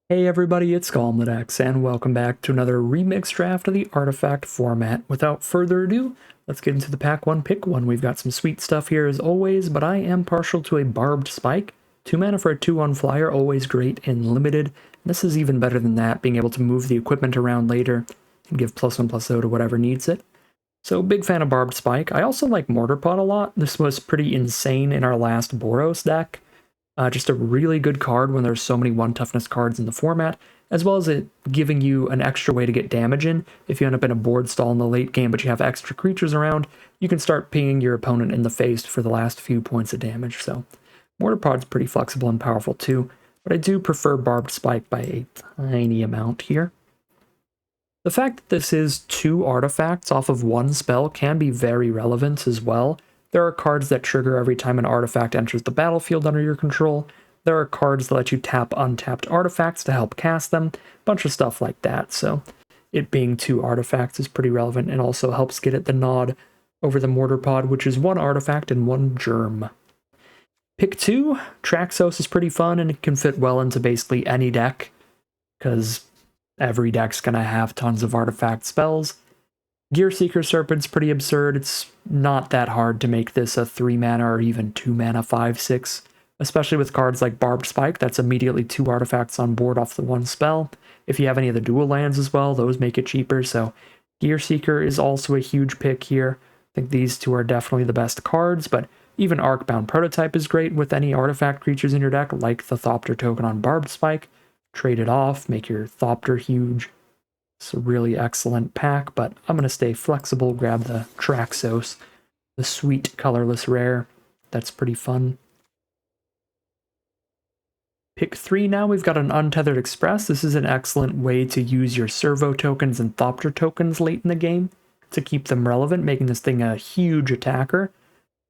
Hey everybody, it's Golmledex, and welcome back to another remix draft of the Artifact format. Without further ado, let's get into the pack one, pick one. We've got some sweet stuff here as always, but I am partial to a Barbed Spike. 2 mana for a 2/1 flyer, always great in limited. This is even better than that, being able to move the equipment around later and give +1/+0 to whatever needs it. So big fan of Barbed Spike. I also like Mortar Pot a lot. This was pretty insane in our last Boros deck. Just a really good card when there's so many 1 toughness cards in the format, as well as it giving you an extra way to get damage in. If you end up in a board stall in the late game but you have extra creatures around, you can start pinging your opponent in the face for the last few points of damage. So Mortar Pod's pretty flexible and powerful too, but I do prefer Barbed Spike by a tiny amount here. The fact that this is 2 artifacts off of 1 spell can be very relevant as well. There are cards that trigger every time an artifact enters the battlefield under your control. There are cards that let you tap untapped artifacts to help cast them. A bunch of stuff like that, so it being 2 artifacts is pretty relevant and also helps get it the nod over the Mortar Pod, which is 1 artifact and 1 germ. Pick 2, Traxos is pretty fun and it can fit well into basically any deck, because every deck's gonna have tons of artifact spells. Gearseeker Serpent's pretty absurd. It's not that hard to make this a 3 mana or even 2 mana 5/6, especially with cards like Barbed Spike. That's immediately 2 artifacts on board off the 1 spell. If you have any of the dual lands as well, those make it cheaper. So Gearseeker is also a huge pick here. I think these 2 are definitely the best cards, but even Arcbound Prototype is great with any artifact creatures in your deck, like the Thopter token on Barbed Spike. Trade it off, make your Thopter huge. It's a really excellent pack, but I'm going to stay flexible, grab the Traxos, the sweet colorless rare. That's pretty fun. Pick 3 now, we've got an Untethered Express. This is an excellent way to use your Servo tokens and Thopter tokens late in the game to keep them relevant, making this thing a huge attacker.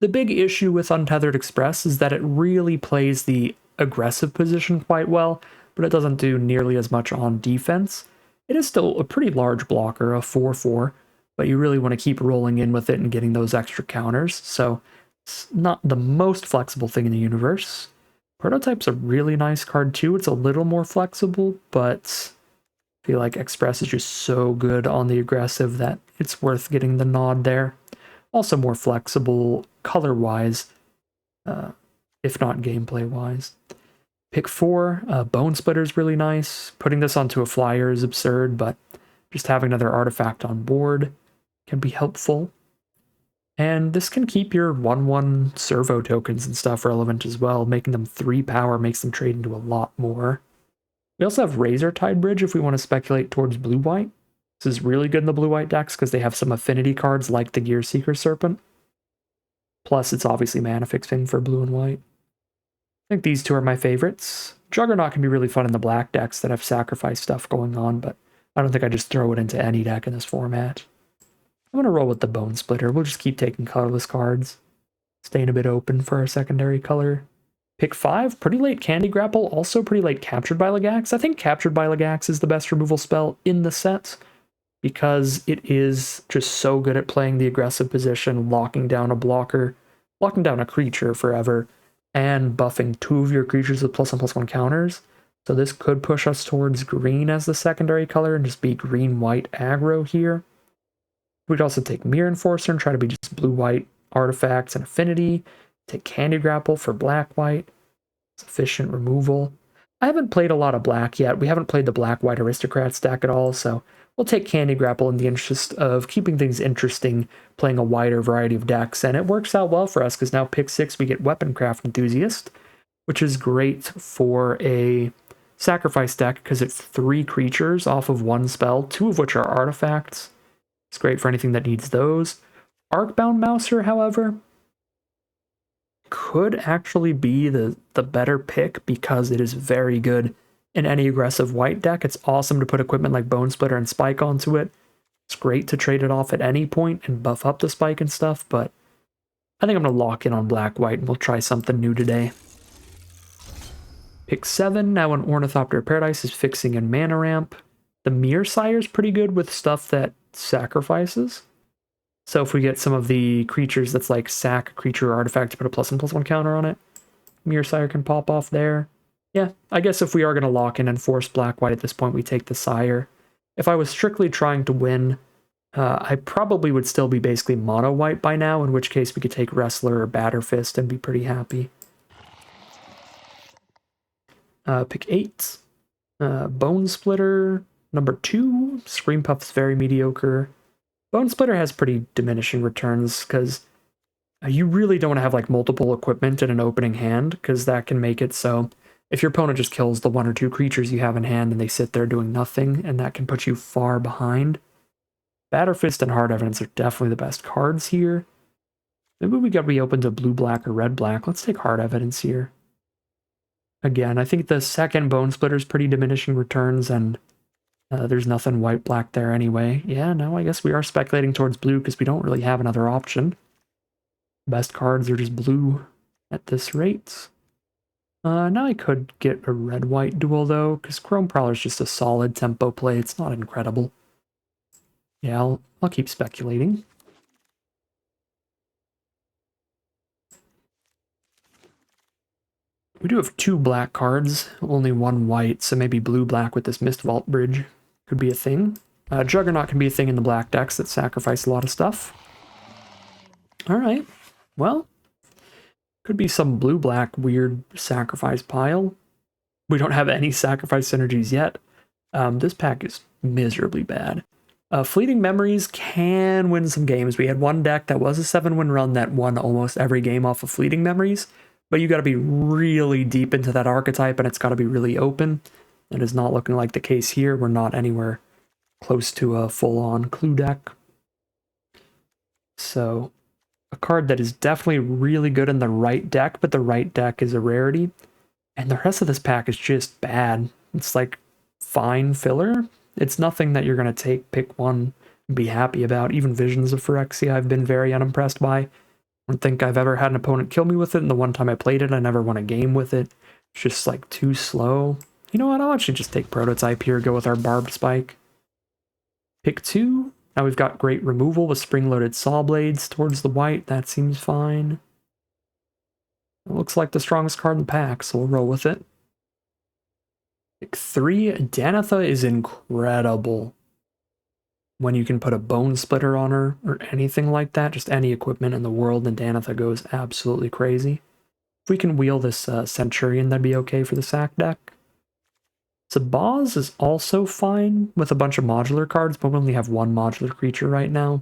The big issue with Untethered Express is that it really plays the aggressive position quite well, but it doesn't do nearly as much on defense. It is still a pretty large blocker, a 4/4, but you really want to keep rolling in with it and getting those extra counters, so it's not the most flexible thing in the universe. Prototype's a really nice card too. It's a little more flexible, but I feel like Express is just so good on the aggressive that it's worth getting the nod there. Also more flexible color-wise, if not gameplay-wise. Pick 4, Bone Splitter is really nice. Putting this onto a flyer is absurd, but just having another artifact on board can be helpful. And this can keep your 1/1 servo tokens and stuff relevant as well. Making them 3 power makes them trade into a lot more. We also have Razor Tide Bridge if we want to speculate towards blue-white. This is really good in the blue-white decks because they have some affinity cards like the Gearseeker Serpent. Plus, it's obviously mana fixing for blue and white. I think these 2 are my favorites. Juggernaut can be really fun in the black decks that have sacrifice stuff going on, but I don't think I just throw it into any deck in this format. I'm going to roll with the Bone Splitter. We'll just keep taking colorless cards. Staying a bit open for our secondary color. Pick 5, pretty late Candy Grapple, also pretty late Captured by Legax. I think Captured by Legax is the best removal spell in the set because it is just so good at playing the aggressive position, locking down a blocker, locking down a creature forever, and buffing 2 of your creatures with +1/+1 counters. So this could push us towards green as the secondary color and just be green-white aggro here. We could also take Mirror Enforcer and try to be just blue-white artifacts and affinity. Take Candy Grapple for black-white. Sufficient removal. I haven't played a lot of black yet. We haven't played the black-white Aristocrats deck at all, so we'll take Candy Grapple in the interest of keeping things interesting, playing a wider variety of decks, and it works out well for us because now pick 6 we get Weaponcraft Enthusiast, which is great for a sacrifice deck because it's 3 creatures off of 1 spell, 2 of which are artifacts. It's great for anything that needs those. Arcbound Mouser, however, could actually be the better pick because it is very good in any aggressive white deck. It's awesome to put equipment like Bone Splitter and Spike onto it. It's great to trade it off at any point and buff up the Spike and stuff, but I think I'm going to lock in on black-white and we'll try something new today. Pick 7, now an Ornithopter Paradise is fixing in mana ramp. The Mirror Sire is pretty good with stuff that sacrifices. So if we get some of the creatures that's like sack creature or artifact to put a +1/+1 counter on it, Mirror Sire can pop off there. Yeah, I guess if we are going to lock in and force black-white at this point, we take the sire. If I was strictly trying to win, I probably would still be basically mono-white by now, in which case we could take Wrestler or Batter Fist and be pretty happy. Pick 8. Bone Splitter, number 2. Scream Puff's very mediocre. Bone Splitter has pretty diminishing returns, because you really don't want to have like multiple equipment in an opening hand, because that can make it so if your opponent just kills the 1 or 2 creatures you have in hand and they sit there doing nothing, and that can put you far behind. Batter Fist and Hard Evidence are definitely the best cards here. Maybe we got to be open to blue-black or red-black. Let's take Hard Evidence here. Again, I think the second Bone Splitter is pretty diminishing returns, and there's nothing white-black there anyway. Yeah, no, I guess we are speculating towards blue because we don't really have another option. Best cards are just blue at this rate. Now I could get a red-white duel, though, because Chrome Prowler is just a solid tempo play. It's not incredible. Yeah, I'll keep speculating. We do have 2 black cards, only 1 white, so maybe blue-black with this Mist Vault Bridge could be a thing. Juggernaut can be a thing in the black decks that sacrifice a lot of stuff. Alright, well, could be some blue-black weird sacrifice pile. We don't have any sacrifice synergies yet. This pack is miserably bad. Fleeting Memories can win some games. We had one deck that was a 7-win run that won almost every game off of Fleeting Memories, but you got to be really deep into that archetype, and it's got to be really open. It is not looking like the case here. We're not anywhere close to a full-on clue deck. So, a card that is definitely really good in the right deck, but the right deck is a rarity. And the rest of this pack is just bad. It's like fine filler. It's nothing that you're going to pick one and be happy about. Even Visions of Phyrexia I've been very unimpressed by. I don't think I've ever had an opponent kill me with it, and the one time I played it, I never won a game with it. It's just like too slow. You know what, I'll actually just take Prototype here, go with our Barbed Spike. Pick 2. Now we've got great removal with spring-loaded Saw Blades towards the white. That seems fine. It looks like the strongest card in the pack, so we'll roll with it. Pick 3. Danitha is incredible. When you can put a Bone Splitter on her, or anything like that, just any equipment in the world, and Danitha goes absolutely crazy. If we can wheel this Centurion, that'd be okay for the sack deck. Sabaz is also fine with a bunch of modular cards, but we only have 1 modular creature right now.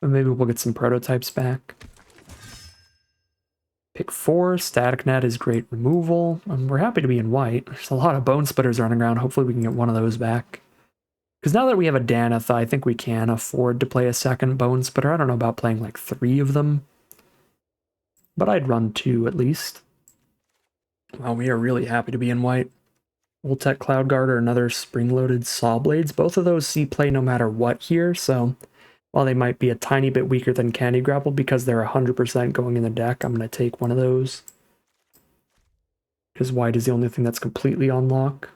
But maybe we'll get some prototypes back. Pick 4, Static Net is great removal. We're happy to be in white. There's a lot of Bone Splitters running around. Hopefully we can get one of those back. Because now that we have a Danitha, I think we can afford to play a second Bone Splitter. I don't know about playing like 3 of them. But I'd run 2 at least. Wow, we are really happy to be in white. Voltec Cloudguard or another spring-loaded Saw Blades. Both of those see play no matter what here, so while they might be a tiny bit weaker than Candy Grapple because they're 100% going in the deck, I'm going to take one of those. Because white is the only thing that's completely on lock.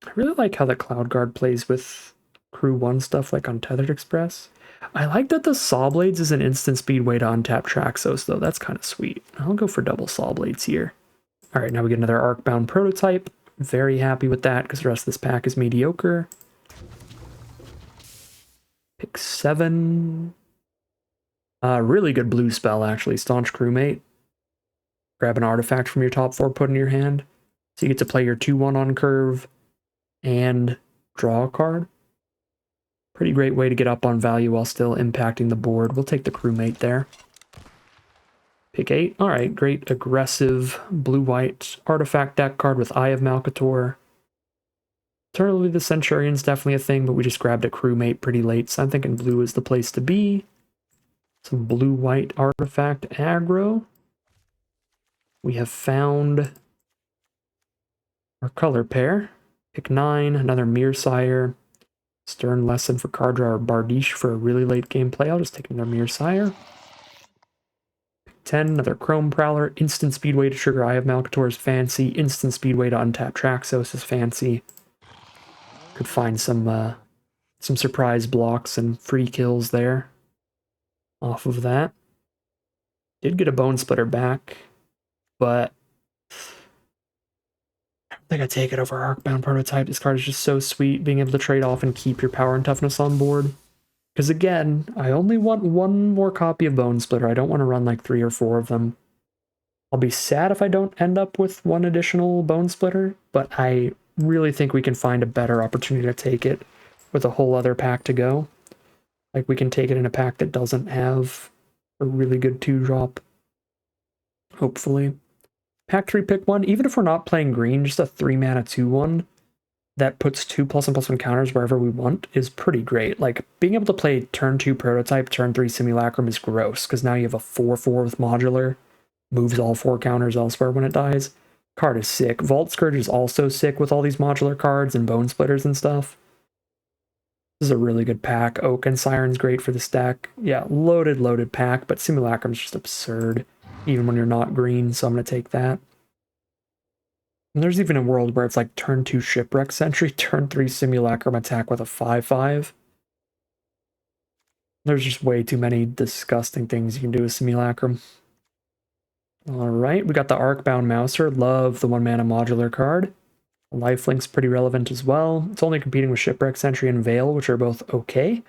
I really like how the Cloudguard plays with Crew 1 stuff like Untethered Express. I like that the Saw Blades is an instant speed way to untap Traxos, though. That's kind of sweet. I'll go for double Saw Blades here. Alright, now we get another Arcbound Prototype. Very happy with that, because the rest of this pack is mediocre. Pick 7. Really good blue spell, actually. Staunch Crewmate. Grab an artifact from your top 4, put in your hand. So you get to play your 2-1 on curve and draw a card. Pretty great way to get up on value while still impacting the board. We'll take the Crewmate there. Pick 8. Alright, great aggressive blue-white artifact deck card with Eye of Malcator. Alternatively, the Centurion's definitely a thing, but we just grabbed a Crewmate pretty late, so I'm thinking blue is the place to be. Some blue-white artifact aggro. We have found our color pair. Pick 9, another Mearsire. Stern Lesson for card draw, or Bardiche for a really late game play. I'll just take another Mearsire. Pick 10, another Chrome Prowler. Instant speedway to trigger Eye of Malcator is fancy. Instant speedway to untap Traxos is fancy. Could find some surprise blocks and free kills there off of that. Did get a Bone Splitter back, but I think I take it over Arcbound Prototype. This card is just so sweet, being able to trade off and keep your power and toughness on board. Because again, I only want one more copy of Bone Splitter. I don't want to run like 3 or 4 of them. I'll be sad if I don't end up with one additional Bone Splitter, but I really think we can find a better opportunity to take it with a whole other pack to go. Like, we can take it in a pack that doesn't have a really good 2-drop. Hopefully. Pack 3, pick 1. Even if we're not playing green, just a 3-mana 2-1 that puts 2 +1/+1 counters wherever we want is pretty great. Like, being able to play turn 2 Prototype, turn 3 Simulacrum is gross, because now you have a 4/4 with Modular. Moves all 4 counters elsewhere when it dies. Card is sick. Vault Scourge is also sick with all these modular cards and Bone Splitters and stuff. This is a really good pack. Oak and Siren's great for this deck. Yeah, loaded pack, but Simulacrum's just absurd, even when you're not green, so I'm going to take that. And there's even a world where it's like turn 2 Shipwreck Sentry, turn 3 Simulacrum attack with a 5/5. There's just way too many disgusting things you can do with Simulacrum. Alright, we got the Arcbound Mouser. Love the 1-mana modular card. Lifelink's pretty relevant as well. It's only competing with Shipwreck Sentry and Veil, which are both okay,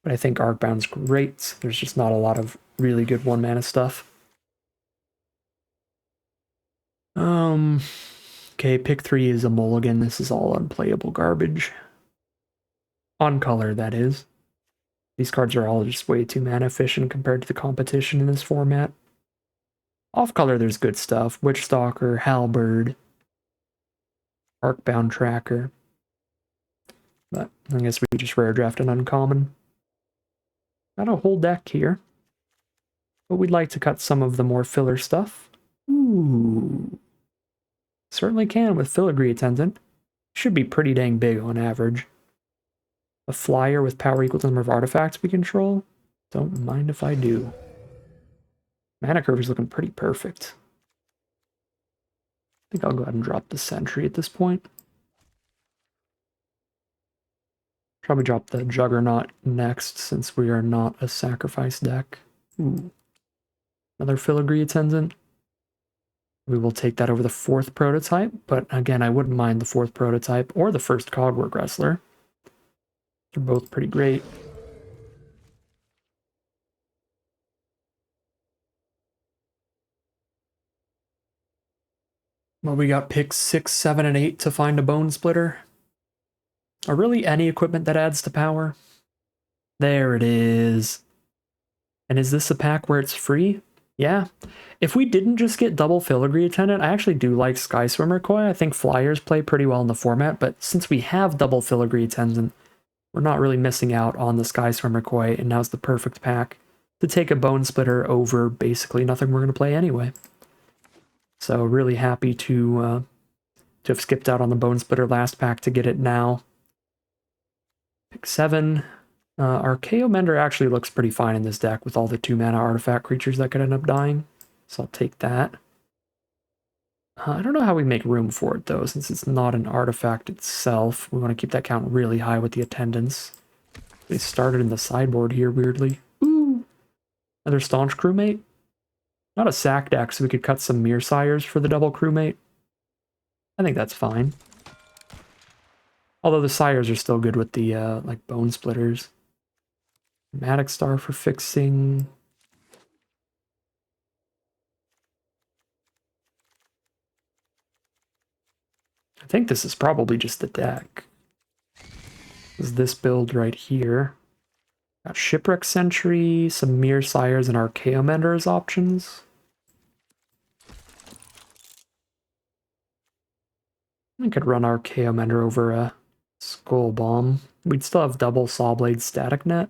but I think Arcbound's great. There's just not a lot of really good 1-mana stuff. Okay, pick 3 is a mulligan. This is all unplayable garbage. On color, that is. These cards are all just way too mana efficient compared to the competition in this format. Off color, there's good stuff. Witchstalker, Halberd, Arcbound Tracker. But I guess we just rare draft an uncommon. Got a whole deck here. But we'd like to cut some of the more filler stuff. Ooh. Certainly can with Filigree Attendant. Should be pretty dang big on average. A flyer with power equal to the number of artifacts we control. Don't mind if I do. Mana curve is looking pretty perfect. I think I'll go ahead and drop the Sentry at this point. Probably drop the Juggernaut next, since we are not a sacrifice deck. Ooh. Another Filigree Attendant. We will take that over the 4th Prototype, but again, I wouldn't mind the 4th Prototype or the 1st Cogwork Wrestler. They're both pretty great. Well, we got picks 6, 7, and 8 to find a Bone Splitter. Or really any equipment that adds to power. There it is. And is this a pack where it's free? Yeah. If we didn't just get double Filigree Attendant, I actually do like Sky Swimmer Koi. I think Flyers play pretty well in the format, but since we have double Filigree Attendant, we're not really missing out on the Sky Swimmer Koi, and now's the perfect pack to take a Bone Splitter over basically nothing we're going to play anyway. So really happy to have skipped out on the Bone Splitter last pack to get it now. Pick 7. Archaeo Mender actually looks pretty fine in this deck with all the 2-mana artifact creatures that could end up dying. So I'll take that. I don't know how we make room for it though, since it's not an artifact itself. We want to keep that count really high with the attendance. They started in the sideboard here, weirdly. Ooh! Another Staunch Crewmate. Not a sack deck, so we could cut some Mere Sires for the double Crewmate. I think that's fine. Although the Sires are still good with the, like, Bone Splitters. Matic Star for fixing. I think this is probably just the deck. This is this build right here. Got Shipwreck Sentry, some Mere Sires, and Archaeo Mender as options. I could run Archaeo Mender over a Skull Bomb. We'd still have double Sawblade Static Net.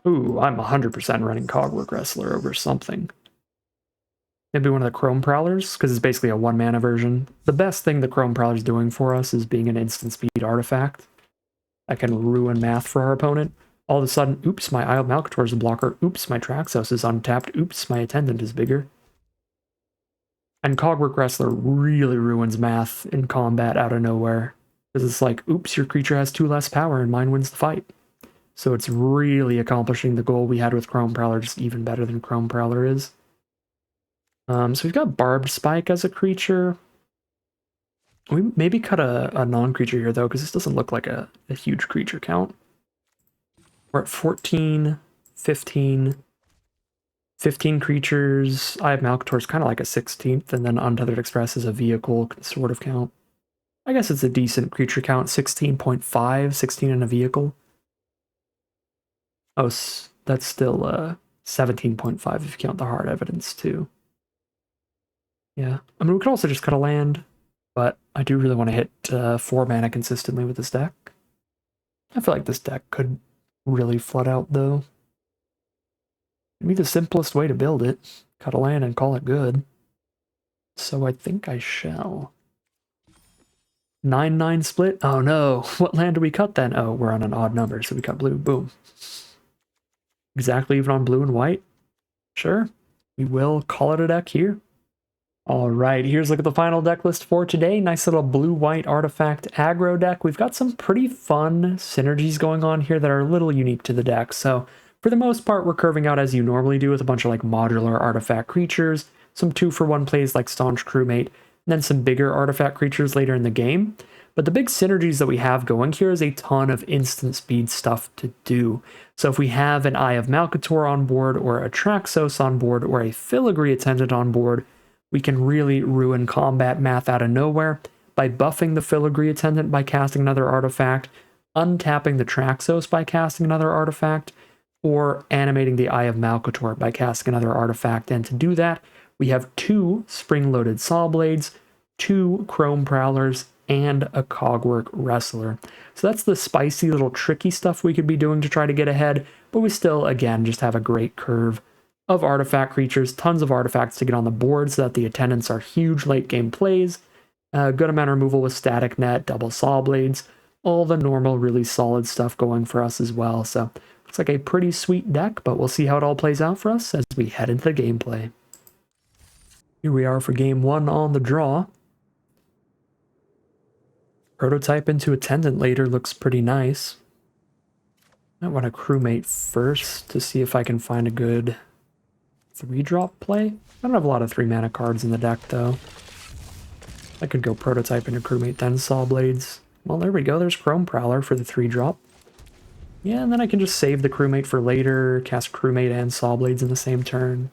Ooh, I'm 100% running Cogwork Wrestler over something. Maybe one of the Chrome Prowlers, because it's basically a 1-mana version. The best thing the Chrome Prowler's doing for us is being an instant speed artifact. I can ruin math for our opponent. All of a sudden, oops, my Isle Malcator is a blocker. Oops, my Traxos is untapped. Oops, my Attendant is bigger. And Cogwork Wrestler really ruins math in combat out of nowhere. Because it's like, oops, your creature has 2 less power and mine wins the fight. So it's really accomplishing the goal we had with Chrome Prowler, just even better than Chrome Prowler is. So we've got Barbed Spike as a creature. We maybe cut a non-creature here, though, because this doesn't look like a huge creature count. We're at 14, 15, 15 creatures. Eye of Malcator is kind of like a 16th, and then Untethered Express is a vehicle sort of count. I guess it's a decent creature count, 16.5, 16 in a vehicle. Oh, that's still 17.5 if you count the hard evidence, too. Yeah, I mean, we could also just cut a land, but I do really want to hit 4 mana consistently with this deck. I feel like this deck could really flood out, though. It'd be the simplest way to build it. Cut a land and call it good. So I think I shall. 9-9 split? Oh no, what land do we cut then? Oh, we're on an odd number, so we cut blue. Boom. Exactly even on blue and white? Sure. We will call it a deck here. Alright, here's a look at the final deck list for today. Nice little blue-white artifact aggro deck. We've got some pretty fun synergies going on here that are a little unique to the deck. So for the most part, we're curving out as you normally do with a bunch of like modular artifact creatures, some 2-for-1 plays like Staunch Crewmate, and then some bigger artifact creatures later in the game. But the big synergies that we have going here is a ton of instant speed stuff to do. So if we have an Eye of Malcator on board, or a Traxos on board, or a Filigree Attendant on board, we can really ruin combat math out of nowhere by buffing the Filigree Attendant by casting another artifact, untapping the Traxos by casting another artifact, or animating the Eye of Malcator by casting another artifact. And to do that, we have 2 spring-loaded Saw Blades, 2 Chrome Prowlers, and a Cogwork Wrestler. So that's the spicy little tricky stuff we could be doing to try to get ahead, but we still, again, just have a great curve of artifact creatures, tons of artifacts to get on the board so that the attendants are huge late game plays, a good amount of removal with Static Net, double Saw Blades, all the normal really solid stuff going for us as well. So looks like a pretty sweet deck, but we'll see how it all plays out for us as we head into the gameplay. Here we are for game 1 on the draw. Prototype into Attendant later looks pretty nice. I want a Crewmate first to see if I can find a good 3-drop play. I don't have a lot of 3-mana cards in the deck, though. I could go Prototype into Crewmate, then Saw Blades. Well, there we go. There's Chrome Prowler for the 3-drop. Yeah, and then I can just save the Crewmate for later, cast Crewmate and Saw Blades in the same turn.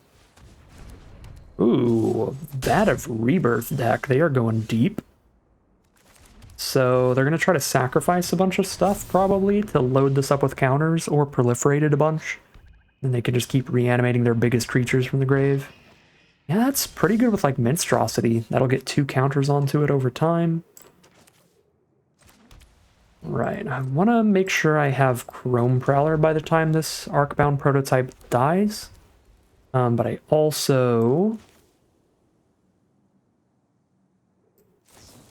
Ooh, Vat of Rebirth deck. They are going deep. So they're going to try to sacrifice a bunch of stuff, probably, to load this up with counters, or proliferate it a bunch. And they can just keep reanimating their biggest creatures from the grave. Yeah, that's pretty good with, like, Minstrosity. That'll get 2 counters onto it over time. Right, I want to make sure I have Chrome Prowler by the time this Arcbound prototype dies. But I also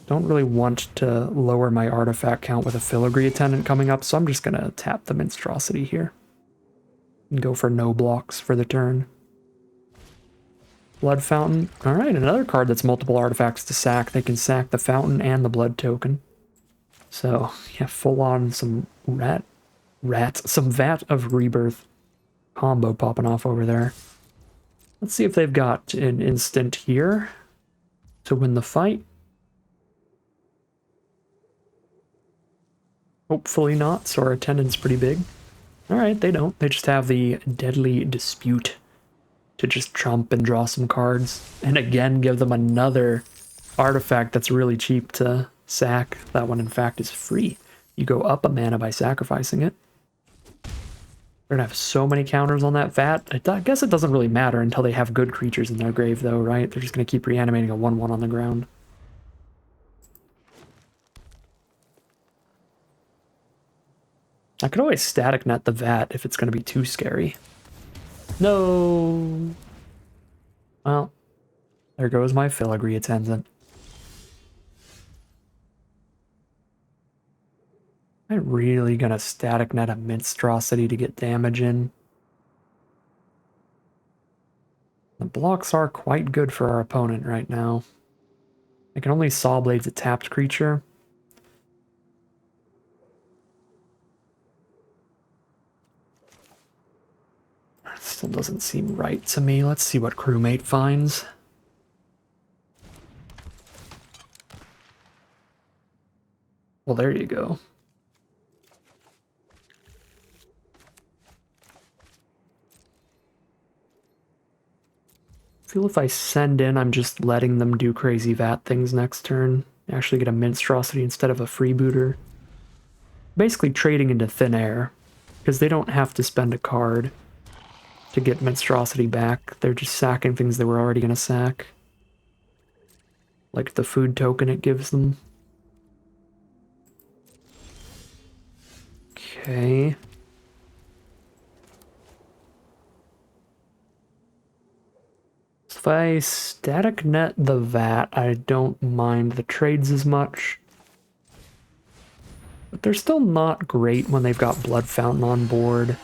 don't really want to lower my artifact count with a Filigree Attendant coming up, so I'm just going to tap the Minstrosity here. And go for no blocks for the turn. Blood Fountain. Alright, another card that's multiple artifacts to sack. They can sack the Fountain and the Blood Token. So, yeah, full on some some Vat of Rebirth combo popping off over there. Let's see if they've got an instant here to win the fight. Hopefully not, so our attendant's pretty big. Alright, they don't. They just have the Deadly Dispute to just trump and draw some cards. And again, give them another artifact that's really cheap to sack. That one, in fact, is free. You go up a mana by sacrificing it. They're gonna have so many counters on that Vat. I guess it doesn't really matter until they have good creatures in their grave, though, right? They're just gonna keep reanimating a 1/1 on the ground. I could always Static Net the Vat if it's going to be too scary. No! Well, there goes my Filigree Attendant. I'm really going to Static Net a Minstrosity to get damage in. The blocks are quite good for our opponent right now. I can only Saw Blades a tapped creature. Still doesn't seem right to me. Let's see what crewmate finds. Well, there you go. I feel if I send in, I'm just letting them do crazy vat things next turn. Actually get a monstrosity instead of a freebooter. Basically trading into thin air, because they don't have to spend a card to get monstrosity back. They're just sacking things they were already going to sack. Like the food token it gives them. Okay. So if I static net the vat, I don't mind the trades as much. But they're still not great when they've got Blood Fountain on board.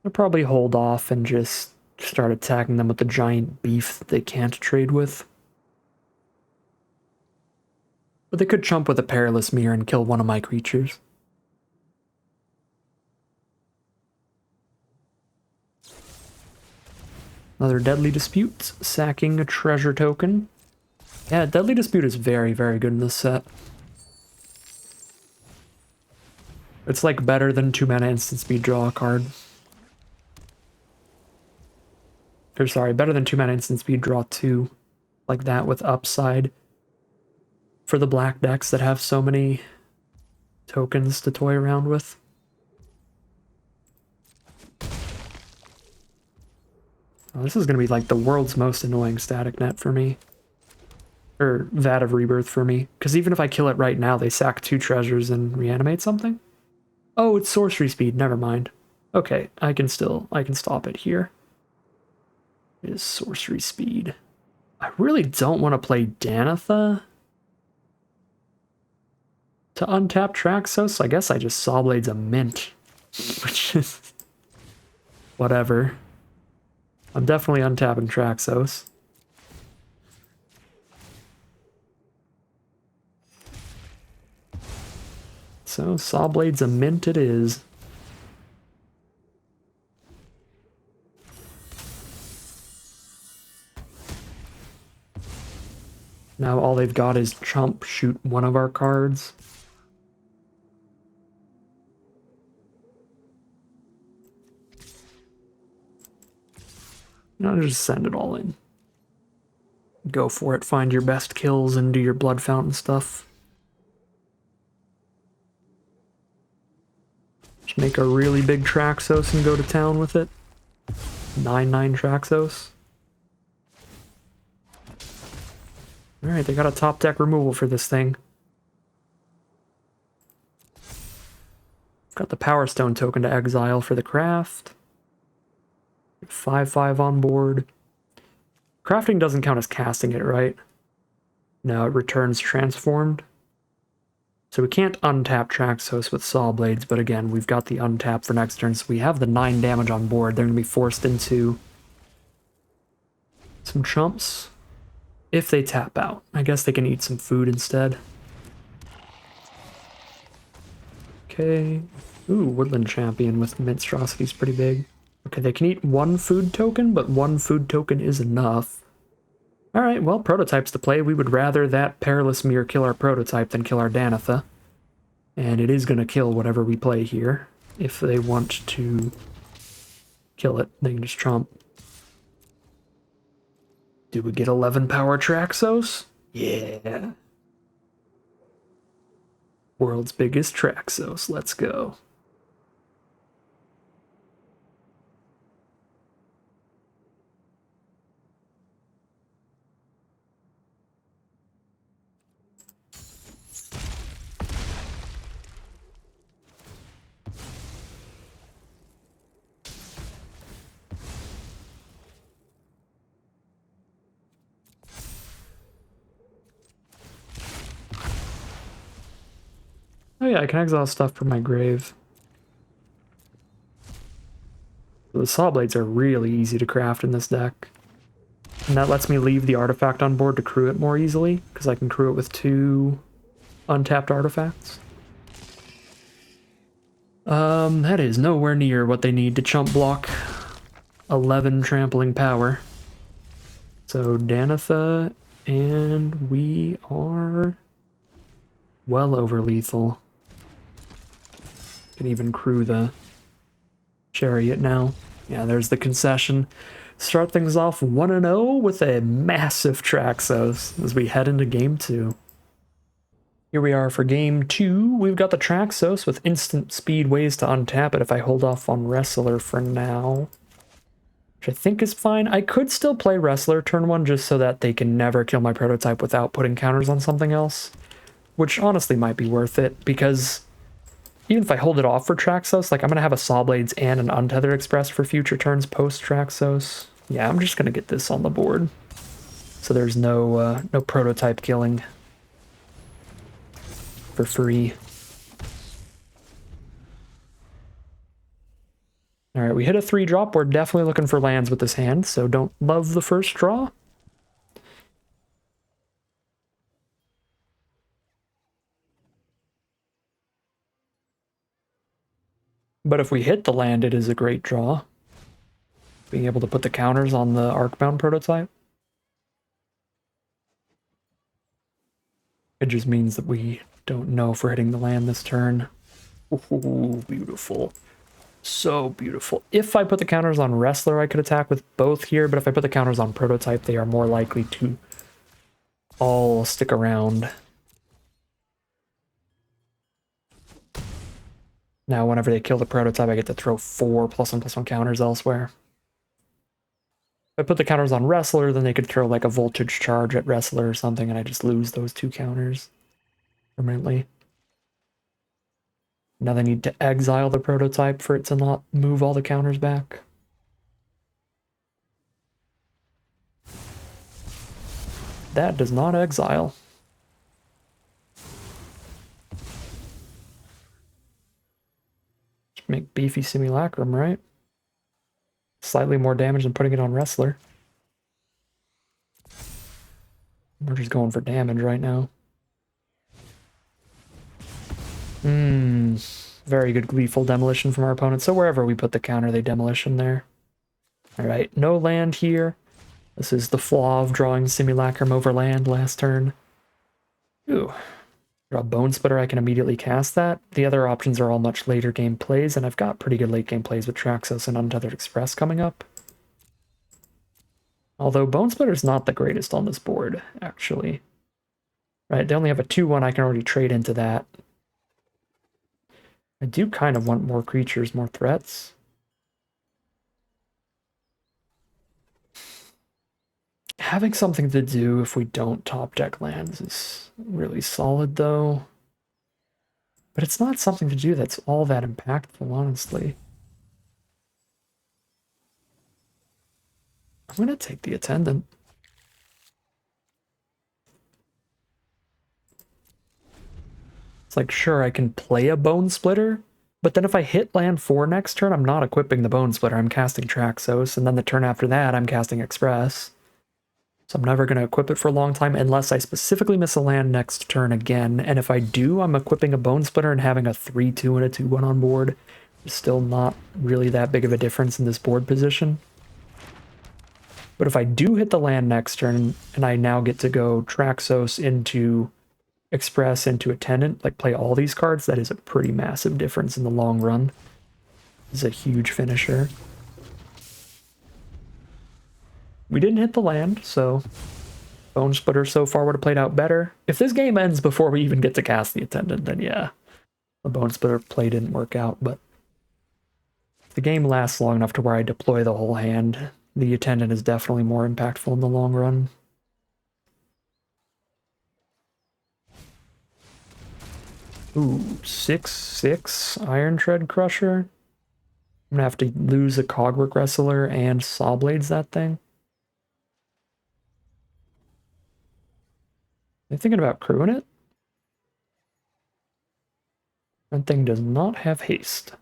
I'll probably hold off and just start attacking them with the giant beef that they can't trade with. But they could chump with a Perilous Mirror and kill one of my creatures. Another Deadly Dispute, sacking a treasure token. Yeah, Deadly Dispute is very, very good in this set. It's like better than 2-mana instant speed draw a card. Or sorry, better than 2-mana instant speed draw 2. Like that with upside. For the black decks that have so many tokens to toy around with. Oh, this is going to be like the world's most annoying static net for me. Or Vat of Rebirth for me. Because even if I kill it right now, they sack 2 treasures and reanimate something? Oh, it's sorcery speed, never mind. Okay, I can stop it here. It is sorcery speed. I really don't want to play Danitha to untap Traxos, so I guess I just Sawblade's a mint. Which is... whatever. I'm definitely untapping Traxos. So, Sawblade's a mint it is. Now all they've got is chump shoot one of our cards. No, just send it all in. Go for it, find your best kills and do your Blood Fountain stuff. Just make a really big Traxos and go to town with it. 9/9 Traxos. Alright, they got a top deck removal for this thing. Got the Power Stone token to exile for the craft. 5/5 on board. Crafting doesn't count as casting it, right? No, it returns transformed. So we can't untap Traxos with Sawblades, but again, we've got the untap for next turn, so we have the 9 damage on board. They're going to be forced into some chumps. If they tap out. I guess they can eat some food instead. Okay. Ooh, Woodland Champion with Monstrosity is pretty big. Okay, they can eat 1 food token, but 1 food token is enough. Alright, well, prototypes to play. We would rather that Perilous Mirror kill our prototype than kill our Danitha. And it is going to kill whatever we play here. If they want to kill it, they can just trump. Do we get 11 power Traxos? Yeah. World's biggest Traxos. Let's go. Oh yeah, I can exile stuff from my grave. The Sawblades are really easy to craft in this deck. And that lets me leave the artifact on board to crew it more easily, because I can crew it with 2 untapped artifacts. That is nowhere near what they need to chump block 11 trampling power. So Danitha, and we are well over lethal. Can even crew the chariot now. Yeah, there's the concession. Start things off 1-0 with a massive Traxos as we head into game 2. Here we are for game 2. We've got the Traxos with instant speed ways to untap it if I hold off on Wrestler for now, which I think is fine. I could still play Wrestler turn 1 just so that they can never kill my prototype without putting counters on something else, which honestly might be worth it, because even if I hold it off for Traxos, like I'm going to have a Saw Blades and an Untethered Express for future turns post Traxos. Yeah, I'm just going to get this on the board, so there's no prototype killing for free. All right, we hit a 3-drop. We're definitely looking for lands with this hand, so don't love the first draw. But if we hit the land, it is a great draw. Being able to put the counters on the Arcbound prototype. It just means that we don't know if we're hitting the land this turn. Ooh, beautiful. So beautiful. If I put the counters on Wrestler, I could attack with both here, but if I put the counters on Prototype, they are more likely to all stick around. Now, whenever they kill the Prototype, I get to throw 4 +1/+1 counters elsewhere. If I put the counters on Wrestler, then they could throw like a Voltage Charge at Wrestler or something, and I just lose those 2 counters permanently. Now they need to exile the Prototype for it to not move all the counters back. That does not exile. Just make beefy Simulacrum, right? Slightly more damage than putting it on Wrestler. We're just going for damage right now. Very good Gleeful Demolition from our opponent. So wherever we put the counter, they Demolition there. Alright, no land here. This is the flaw of drawing Simulacrum over land last turn. Ooh. Draw Bone Splitter, I can immediately cast that. The other options are all much later game plays, and I've got pretty good late game plays with Traxos and Untethered Express coming up. Although Bone Splitter's not the greatest on this board, actually. Right, they only have a 2/1, I can already trade into that. I do kind of want more creatures, more threats. Having something to do if we don't top deck lands is really solid, though. But it's not something to do that's all that impactful, honestly. I'm going to take the Attendant. It's like, sure, I can play a Bone Splitter, but then if I hit land 4 next turn, I'm not equipping the Bone Splitter. I'm casting Traxos, and then the turn after that, I'm casting Express. So I'm never going to equip it for a long time unless I specifically miss a land next turn again. And if I do, I'm equipping a Bone Splitter and having a 3/2 and a 2/1 on board. It's still not really that big of a difference in this board position. But if I do hit the land next turn, and I now get to go Traxos into Express into Attendant, like play all these cards, that is a pretty massive difference in the long run. This is a huge finisher. We didn't hit the land, so Bone Splitter so far would have played out better. If this game ends before we even get to cast the Attendant, then yeah, the Bone Splitter play didn't work out, but if the game lasts long enough to where I deploy the whole hand, the Attendant is definitely more impactful in the long run. Ooh, 6/6 Iron Tread Crusher. I'm gonna have to lose a Cogwork Wrestler and Saw Blades that thing. Are you thinking about crewing it? That thing does not have haste.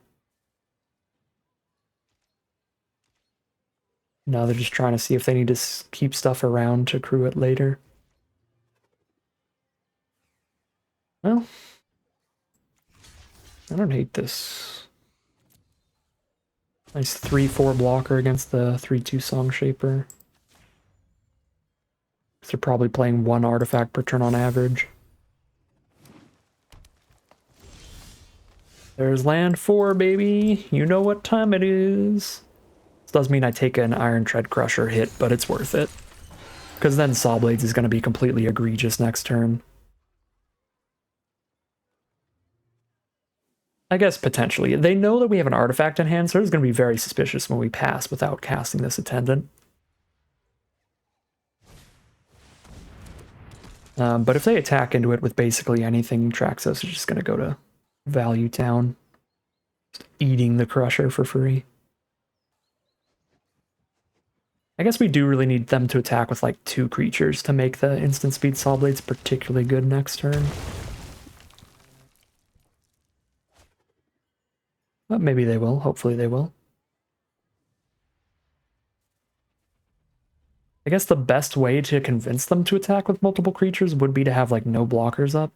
Now they're just trying to see if they need to keep stuff around to crew it later. Well, I don't hate this. Nice 3-4 blocker against the 3-2 Song Shaper. They're probably playing 1 artifact per turn on average. There's land 4, baby. You know what time it is. This does mean I take an Iron Tread Crusher hit, but it's worth it. Because then Saw Blades is going to be completely egregious next turn. I guess potentially. They know that we have an artifact in hand, so it's going to be very suspicious when we pass without casting this Attendant. But if they attack into it with basically anything, Traxos is just going to go to Value Town, just eating the Crusher for free. I guess we do really need them to attack with like 2 creatures to make the instant speed Saw Blades particularly good next turn. But maybe they will. Hopefully they will. I guess the best way to convince them to attack with multiple creatures would be to have like no blockers up.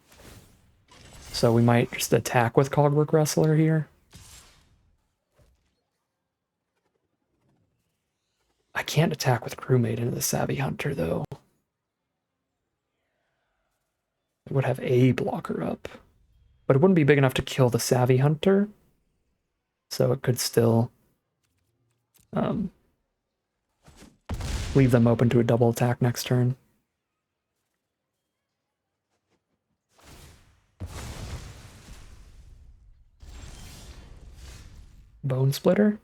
So we might just attack with Cogwork Wrestler here. I can't attack with Crewmate into the Savvy Hunter though. It would have a blocker up. But it wouldn't be big enough to kill the Savvy Hunter. So it could still leave them open to a double attack next turn. Bone Splitter?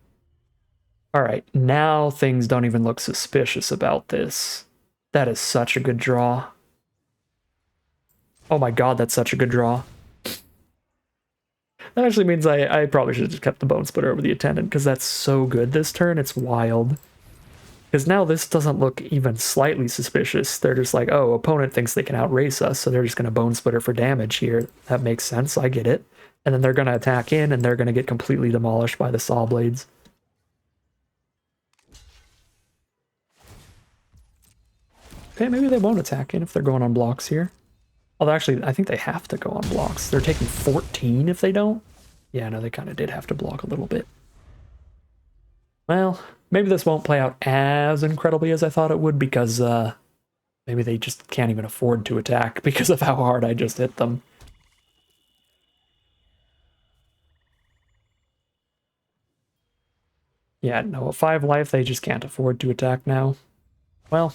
Alright, now things don't even look suspicious about this. That is such a good draw. Oh my god, that's such a good draw. That actually means I probably should have just kept the Bone Splitter over the Attendant, because that's so good this turn, it's wild. Because now this doesn't look even slightly suspicious. They're just like, oh, opponent thinks they can outrace us, so they're just going to Bone Splitter for damage here. That makes sense, I get it. And then they're going to attack in, and they're going to get completely demolished by the Saw Blades. Okay, maybe they won't attack in if they're going on blocks here. Although actually, I think they have to go on blocks. They're taking 14 if they don't. Yeah, no, they kind of did have to block a little bit. Well, maybe this won't play out as incredibly as I thought it would because maybe they just can't even afford to attack because of how hard I just hit them. Yeah, no, at 5 life, they just can't afford to attack now. Well,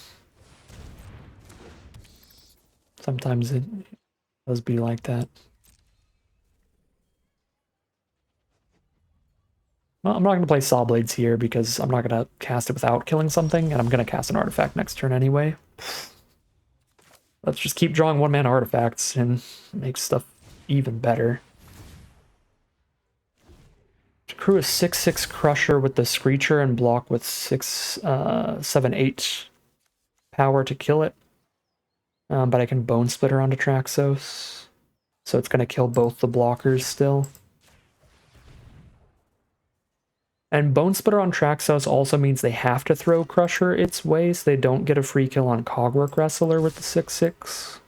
sometimes it does be like that. Well, I'm not going to play Saw Blades here because I'm not going to cast it without killing something, and I'm going to cast an artifact next turn anyway. Let's just keep drawing 1-mana artifacts and make stuff even better. To crew a 6/6 Crusher with the Screecher and block with 6/7/8 power to kill it. But I can Bone Splitter onto Traxos, so it's going to kill both the blockers still. And Bone Splitter on Traxos also means they have to throw Crusher its way, so they don't get a free kill on Cogwork Wrestler with the 6/6.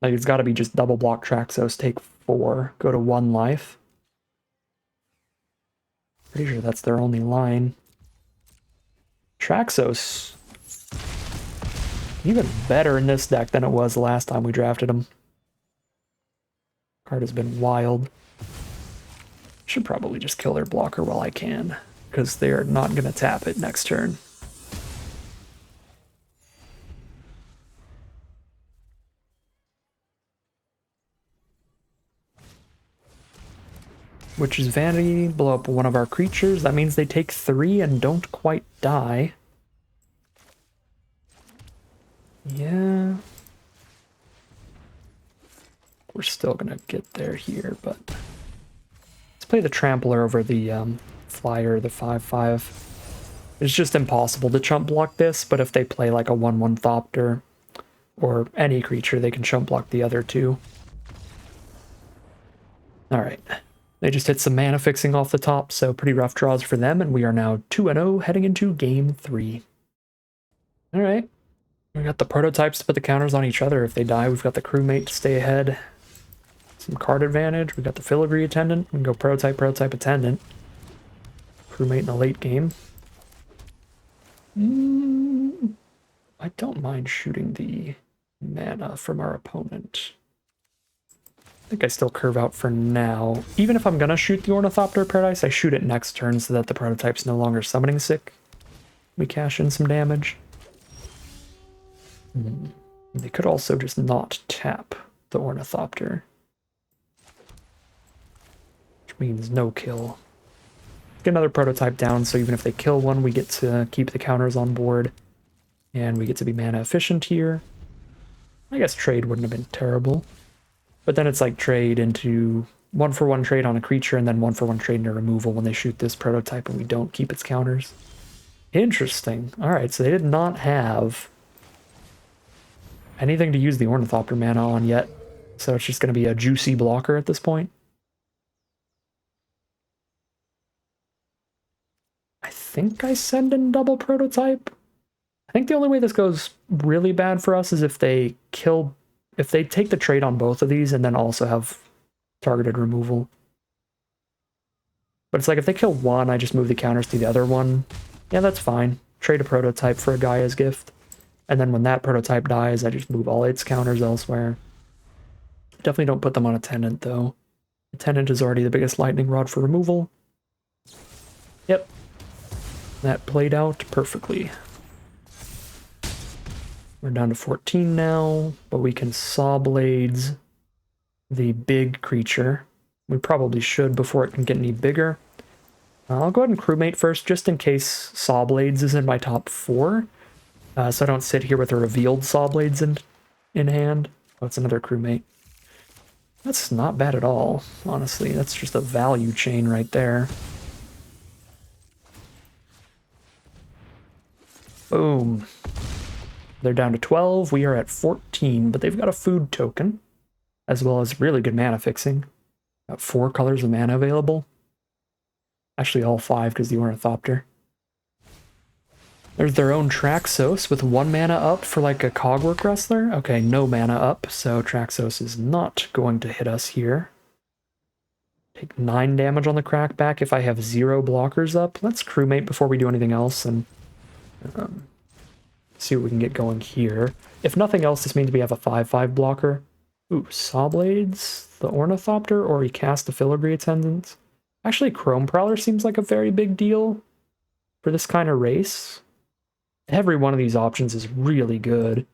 Like, it's got to be just double block Traxos, take 4, go to 1 life. Pretty sure that's their only line. Traxos, even better in this deck than it was the last time we drafted him. Card has been wild. Should probably just kill their blocker while I can, because they are not going to tap it next turn. Which is Vanity, blow up one of our creatures. That means they take 3 and don't quite die. Yeah. We're still gonna get there here, but let's play the Trampler over the Flyer, the 5/5. It's just impossible to chump block this, but if they play like a 1/1 Thopter or any creature, they can chump block the other 2. Alright. They just hit some mana fixing off the top, so pretty rough draws for them, and we are now 2-0 heading into game 3. Alright. We got the prototypes to put the counters on each other. If they die, we've got the crewmate to stay ahead. Some card advantage. We got the filigree attendant. We can go prototype, prototype, attendant. Crewmate in the late game. I don't mind shooting the mana from our opponent. I think I still curve out for now. Even if I'm gonna shoot the Ornithopter Paradise, I shoot it next turn so that the prototype's no longer summoning sick. We cash in some damage. They could also just not tap the Ornithopter, which means no kill. Get another prototype down, so even if they kill one, we get to keep the counters on board, and we get to be mana efficient here. I guess trade wouldn't have been terrible, but then it's like trade into 1-for-1 trade on a creature, and then 1-for-1 trade into removal when they shoot this prototype and we don't keep its counters. Interesting. Alright, so they did not have anything to use the Ornithopter mana on yet, so it's just going to be a juicy blocker at this point. I think I send in double prototype. I think the only way this goes really bad for us is if they take the trade on both of these and then also have targeted removal. But it's like if they kill one, I just move the counters to the other one. Yeah, that's fine. Trade a prototype for a Gaia's Gift. And then when that prototype dies, I just move all its counters elsewhere. Definitely don't put them on Attendant, though. Attendant is already the biggest lightning rod for removal. Yep. That played out perfectly. We're down to 14 now, but we can Saw Blades the big creature. We probably should before it can get any bigger. I'll go ahead and crewmate first, just in case Saw Blades is in my top 4. So I don't sit here with a revealed Saw Blades in hand. Oh, it's another crewmate. That's not bad at all, honestly. That's just a value chain right there. Boom. They're down to 12. We are at 14, but they've got a food token, as well as really good mana fixing. Got 4 colors of mana available. Actually, all 5 because the Ornithopter. There's their own Traxos with 1 mana up for like a Cogwork Wrestler. Okay, no mana up, so Traxos is not going to hit us here. Take 9 damage on the crackback if I have 0 blockers up. Let's crewmate before we do anything else and see what we can get going here. If nothing else, this means we have a 5/5 blocker. Ooh, Saw Blades, the Ornithopter, or he cast the Filigree Attendant. Actually, Chrome Prowler seems like a very big deal for this kind of race. Every one of these options is really good.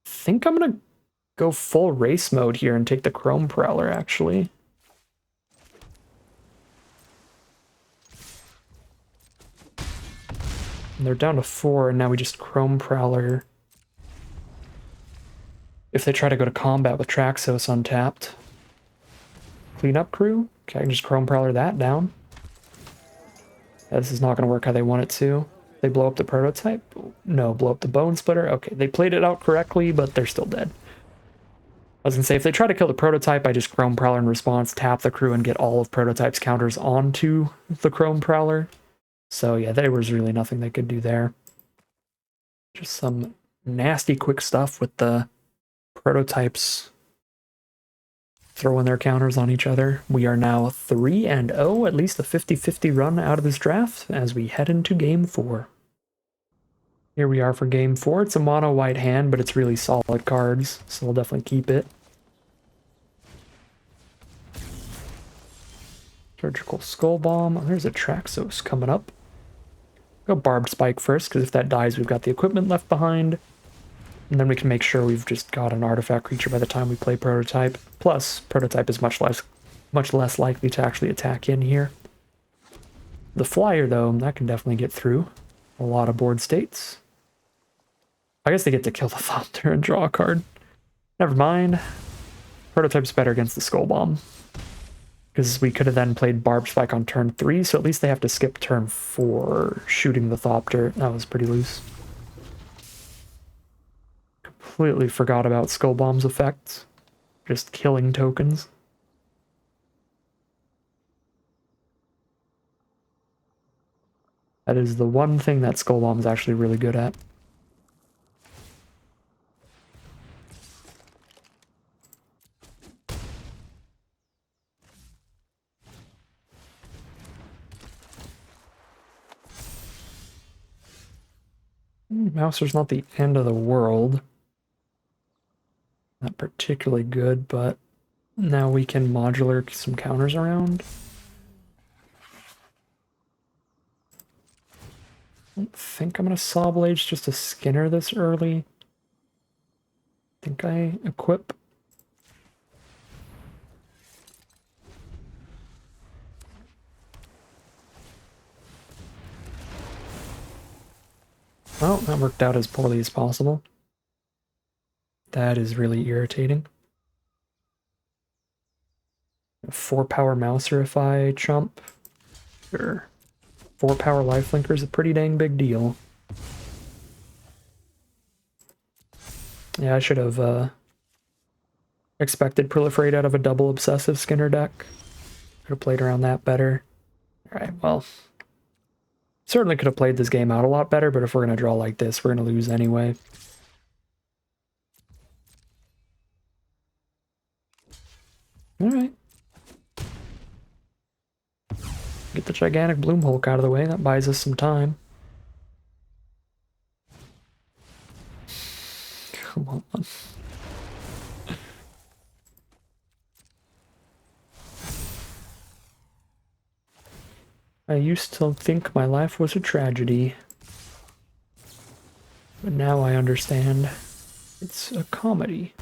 I think I'm gonna go full race mode here and take the Chrome Prowler, actually. And they're down to 4, and now we just Chrome Prowler. If they try to go to combat with Traxos untapped. Cleanup crew? Okay, I can just Chrome Prowler that down. Yeah, this is not going to work how they want it to. They blow up the prototype? No, blow up the Bone Splitter? Okay, they played it out correctly, but they're still dead. I was going to say, if they try to kill the prototype, I just Chrome Prowler in response, tap the crew, and get all of prototype's counters onto the Chrome Prowler. So yeah, there was really nothing they could do there. Just some nasty quick stuff with the prototypes throwing their counters on each other. We are now 3-0, at least a 50-50 run out of this draft as we head into game 4. Here we are for game 4. It's a mono white hand, but it's really solid cards, so we'll definitely keep it. Surgical Skull Bomb. There's a Traxos coming up. Go Barbed Spike first, because if that dies, we've got the equipment left behind. And then we can make sure we've just got an artifact creature by the time we play Prototype. Plus, Prototype is much less likely to actually attack in here. The Flyer, though, that can definitely get through a lot of board states. I guess they get to kill the Thopter and draw a card. Never mind. Prototype's better against the Skull Bomb. Because we could have then played Barbed Spike on turn 3, so at least they have to skip turn 4 shooting the Thopter. That was pretty loose. Completely forgot about Skull Bomb's effects. Just killing tokens. That is the one thing that Skull Bomb is actually really good at. Mouser's not the end of the world. Not particularly good, but now we can modular some counters around. I don't think I'm going to Saw Blades just to Skinner this early. I think I equip. Well, that worked out as poorly as possible. That is really irritating. 4-power Mouser if I chump. Sure. 4-power Lifelinker is a pretty dang big deal. Yeah, I should have expected Proliferate out of a double Obsessive Skinner deck. Could have played around that better. Alright, well. Certainly could have played this game out a lot better, but if we're going to draw like this, we're going to lose anyway. Alright. Get the gigantic Bloom Hulk out of the way, that buys us some time. Come on. I used to think my life was a tragedy, but now I understand it's a comedy.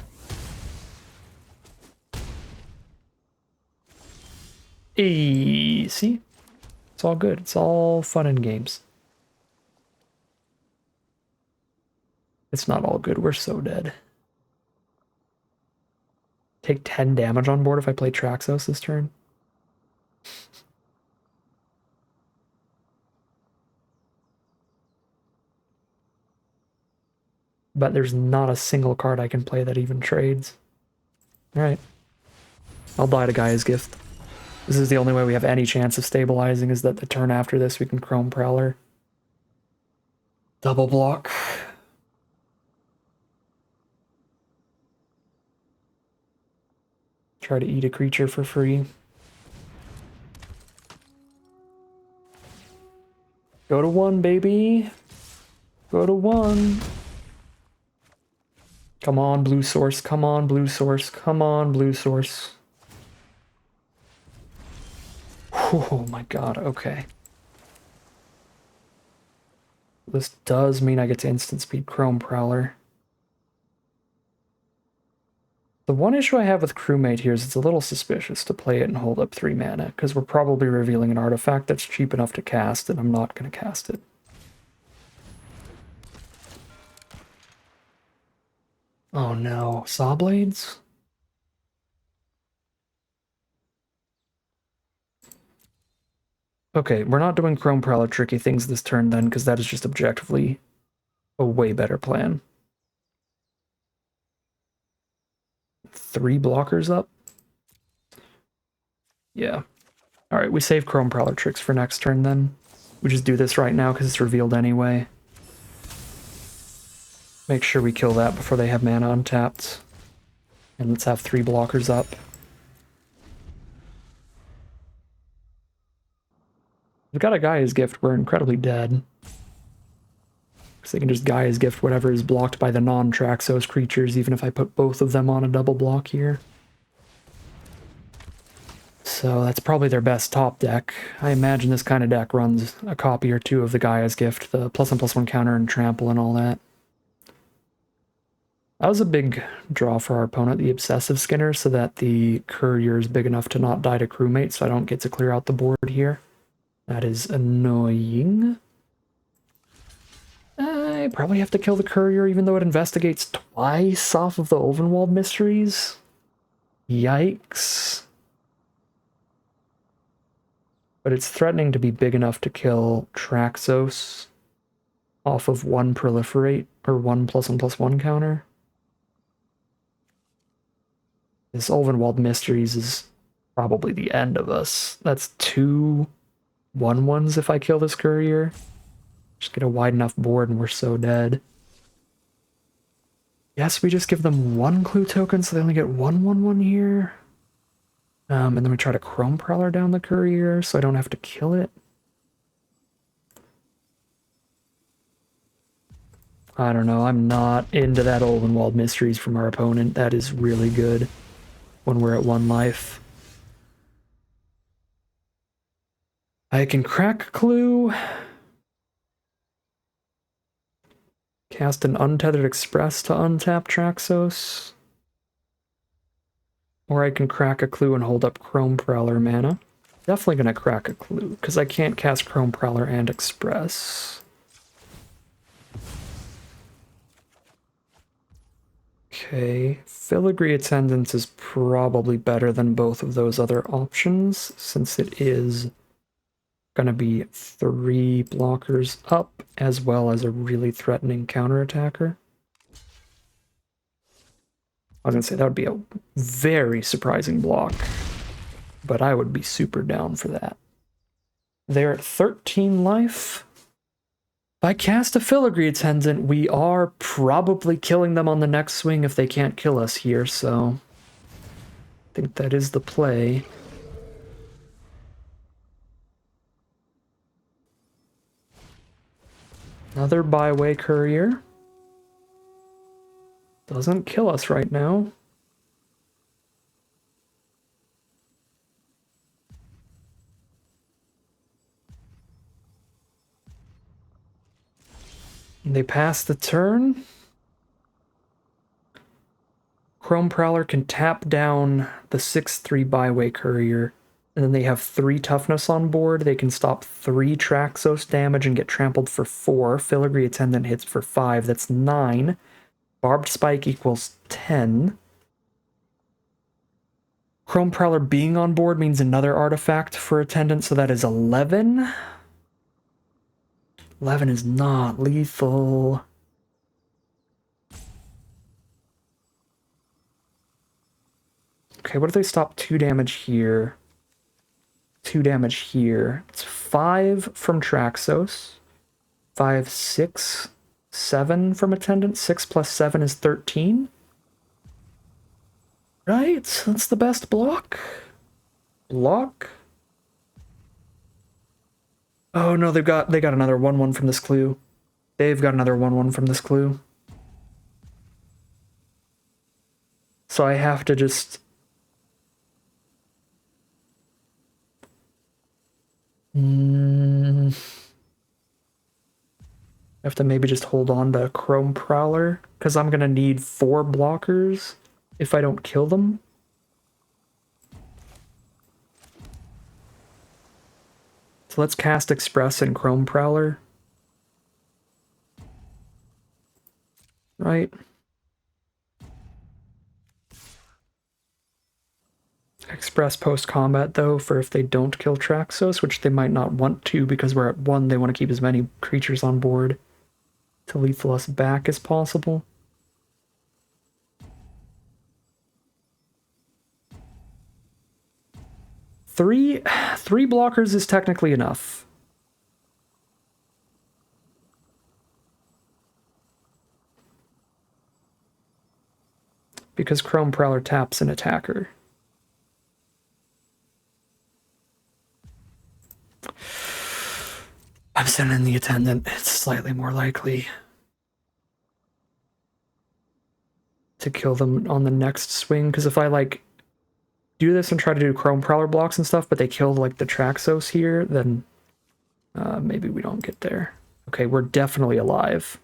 See? It's all good. It's all fun and games. It's not all good. We're so dead. Take 10 damage on board if I play Traxos this turn. But there's not a single card I can play that even trades. Alright. I'll die to Gaia's Gift. This is the only way we have any chance of stabilizing, is that the turn after this we can Chrome Prowler. Double block. Try to eat a creature for free. Go to 1, baby. Go to 1. Come on, blue source. Come on, blue source. Come on, blue source. Oh my god, okay. This does mean I get to instant speed Chrome Prowler. The one issue I have with Crewmate here is it's a little suspicious to play it and hold up 3 mana, because we're probably revealing an artifact that's cheap enough to cast, and I'm not going to cast it. Oh no, Saw Blades? Okay, we're not doing Chrome Prowler tricky things this turn then, because that is just objectively a way better plan. 3 blockers up? Yeah. Alright, we save Chrome Prowler tricks for next turn then. We just do this right now because it's revealed anyway. Make sure we kill that before they have mana untapped. And let's have 3 blockers up. We've got a Gaia's Gift, we're incredibly dead. Because they can just Gaia's Gift whatever is blocked by the non-Traxos creatures, even if I put both of them on a double block here. So that's probably their best top deck. I imagine this kind of deck runs a copy or 2 of the Gaia's Gift, the +1/+1 counter and trample and all that. That was a big draw for our opponent, the Obsessive Skinner, so that the Courier is big enough to not die to Crewmate, so I don't get to clear out the board here. That is annoying. I probably have to kill the Courier even though it investigates twice off of the Ulvenwald Mysteries. Yikes. But it's threatening to be big enough to kill Traxos off of 1 Proliferate, or 1 +1/+1 counter. This Ulvenwald Mysteries is probably the end of us. That's 2 1/1s if I kill this courier. Just get a wide enough board and we're so dead. Yes, we just give them 1 clue token so they only get 1/1/1 here. And then we try to Chrome Prowler down the courier so I don't have to kill it. I don't know, I'm not into that Ulvenwald Mysteries from our opponent. That is really good when we're at 1 life. I can crack Clue. Cast an Untethered Express to untap Traxos. Or I can crack a Clue and hold up Chrome Prowler mana. Definitely gonna crack a Clue, because I can't cast Chrome Prowler and Express. Okay, Filigree Attendance is probably better than both of those other options, since it is gonna be 3 blockers up, as well as a really threatening counterattacker. I was gonna say that would be a very surprising block, but I would be super down for that. They're at 13 life. If I cast a Filigree Attendant, we are probably killing them on the next swing if they can't kill us here, so I think that is the play. Another Byway Courier. Doesn't kill us right now. They pass the turn. Chrome Prowler can tap down the 6/3 Byway Courier, and then they have 3 toughness on board. They can stop 3 Traxos damage and get trampled for 4. Filigree Attendant hits for 5. That's 9. Barbed Spike equals 10. Chrome Prowler being on board means another artifact for Attendant, so that is 11. 11 is not lethal. Okay, what if they stop 2 damage here? 2 damage here. It's 5 from Traxos. 5, 6, 7 from Attendant. 6 plus 7 is 13. Right? That's the best block. Block. Oh no, they got another 1/1 from this clue. They've got another 1/1 from this clue. So I have to just I have to maybe just hold on to Chrome Prowler, because I'm gonna need 4 blockers if I don't kill them. So let's cast Express and Chrome Prowler. Right? Express post-combat, though, for if they don't kill Traxos, which they might not want to because we're at 1, they want to keep as many creatures on board to lethal us back as possible. Three blockers is technically enough. Because Chrome Prowler taps an attacker. I'm sending the Attendant. It's slightly more likely to kill them on the next swing, because if I, like, do this and try to do Chrome Prowler blocks and stuff, but they kill, like, the Traxos here, then maybe we don't get there. Okay, we're definitely alive.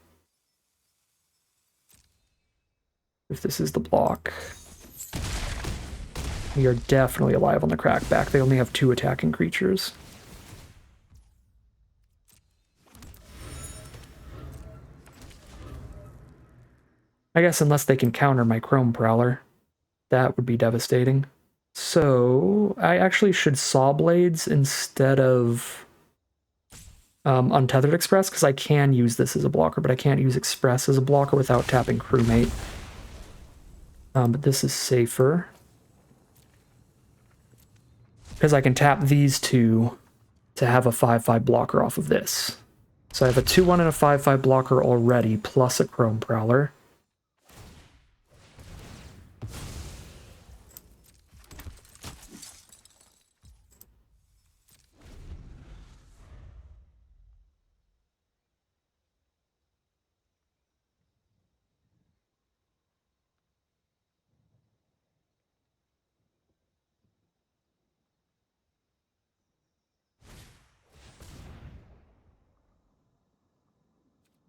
If this is the block. We are definitely alive on the crackback. They only have 2 attacking creatures. I guess unless they can counter my Chrome Prowler, that would be devastating. So I actually should Saw Blades instead of Untethered Express, because I can use this as a blocker, but I can't use Express as a blocker without tapping Crewmate. But this is safer. because I can tap these two to have a 5/5 blocker off of this. So I have a 2/1 and a 5/5 blocker already, plus a Chrome Prowler.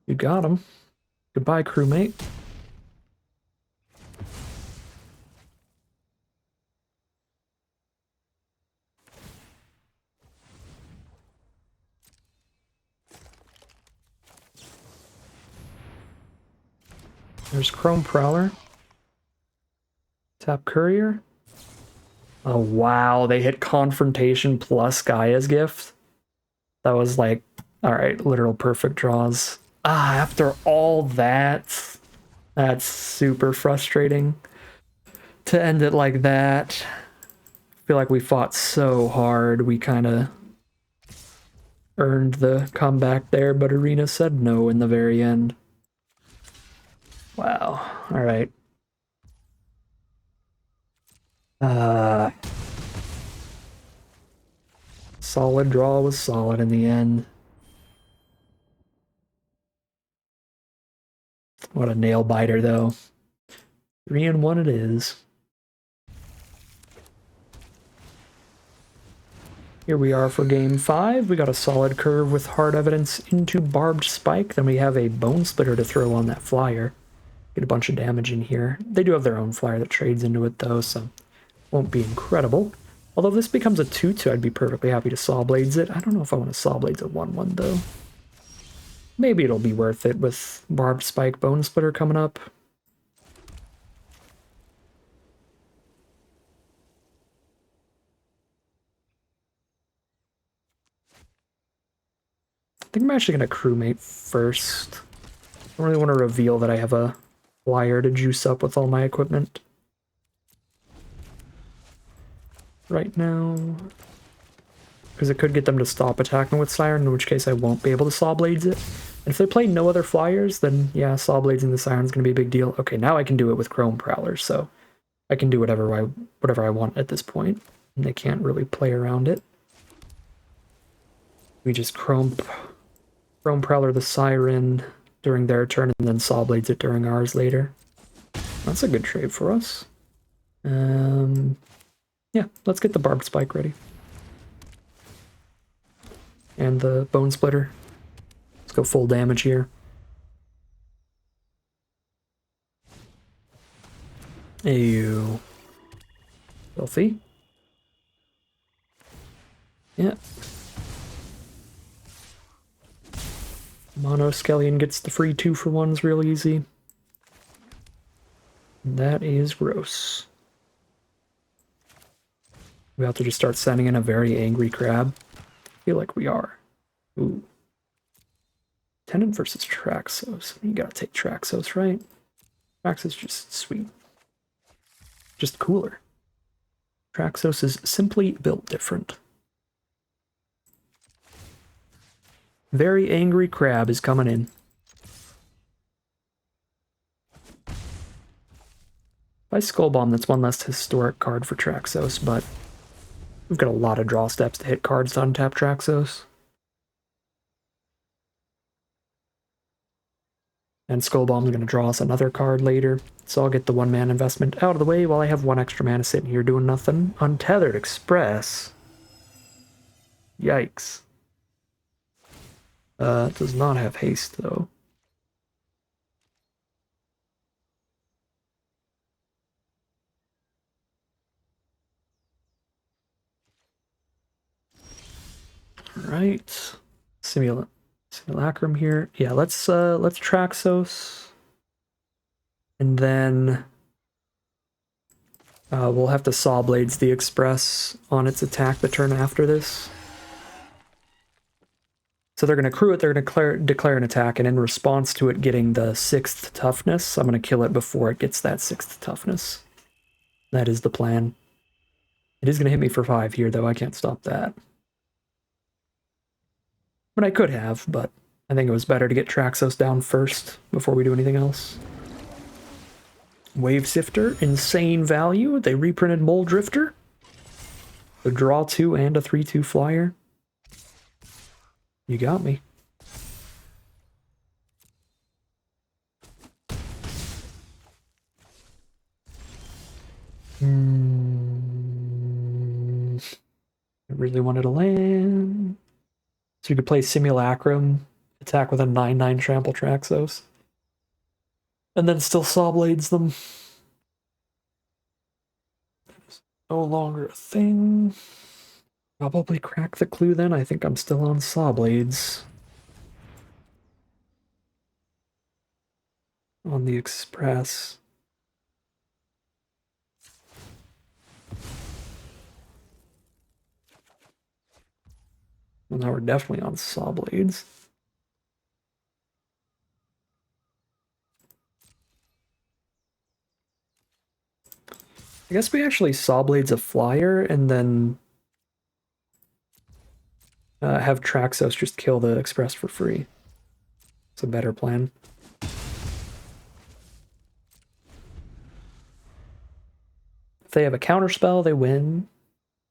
You got him. Goodbye, crewmate. There's Chrome Prowler. Tap Courier. Oh, wow. They hit Confrontation plus Gaia's Gift. That was like, all right, literal perfect draws. After all that, that's super frustrating to end it like that. I feel like we fought so hard. We kind of earned the comeback there, but Arena said no in the very end. Wow. All right. Solid draw was solid in the end. What a nail biter, though. 3-1 it is. Here we are for game 5. We got a solid curve with hard evidence into barbed spike. Then we have a bone splitter to throw on that flyer. Get a bunch of damage in here. They do have their own flyer that trades into it, though, so won't be incredible. Although if this becomes a 2/2, I'd be perfectly happy to Saw Blades it. I don't know if I want to Saw Blades a 1/1, though. Maybe it'll be worth it with Barbed Spike Bone Splitter coming up. I think I'm actually going to crewmate first. I don't really want to reveal that I have a flyer to juice up with all my equipment right now, because it could get them to stop attacking with Siren, in which case I won't be able to Saw Blades it. And if they play no other flyers, then yeah, Saw Bladesing the Siren's going to be a big deal. Okay, now I can do it with Chrome Prowlers, so I can do whatever I want at this point, and they can't really play around it. We just Chrome Prowler the Siren during their turn, and then Saw Blades it during ours later. That's a good trade for us. Yeah, let's get the Barbed Spike ready. And the Bone Splitter. Let's go full damage here. Ew. Filthy. Yeah. Mono Skellion gets the free 2-for-1s real easy. That is gross. We have to just start sending in a very angry crab. I feel like we are. Ooh. Tenant versus Traxos. You gotta take Traxos, right? Traxos is just sweet. Just cooler. Traxos is simply built different. Very angry crab is coming in. If I Skull Bomb, that's one less historic card for Traxos, but we've got a lot of draw steps to hit cards to untap Traxos. And Skull Bomb's going to draw us another card later, so I'll get the 1-mana investment out of the way while I have 1 extra mana sitting here doing nothing. Untethered Express. Yikes. It does not have haste, though. Right. Simulacrum here. Yeah, let's Traxos. And then we'll have to Saw Blades the Express on its attack the turn after this. So they're going to crew it, they're going to declare an attack, and in response to it getting the 6th toughness, I'm going to kill it before it gets that 6th toughness. That is the plan. It is going to hit me for 5 here, though. I can't stop that. But I could have, but I think it was better to get Traxos down first before we do anything else. Wave Sifter, insane value. They reprinted Mole Drifter. A draw 2 and a 3/2 flyer. You got me. I really wanted to land. So you could play Simulacrum, attack with a 9/9 Trample Traxos, and then still Saw Blades them. No longer a thing. Probably crack the clue then. I think I'm still on Saw Blades. On the Express. Well, now we're definitely on Saw Blades. I guess we actually Saw Blades a flyer and then have Traxos just kill the Express for free. It's a better plan. If they have a counterspell, they win.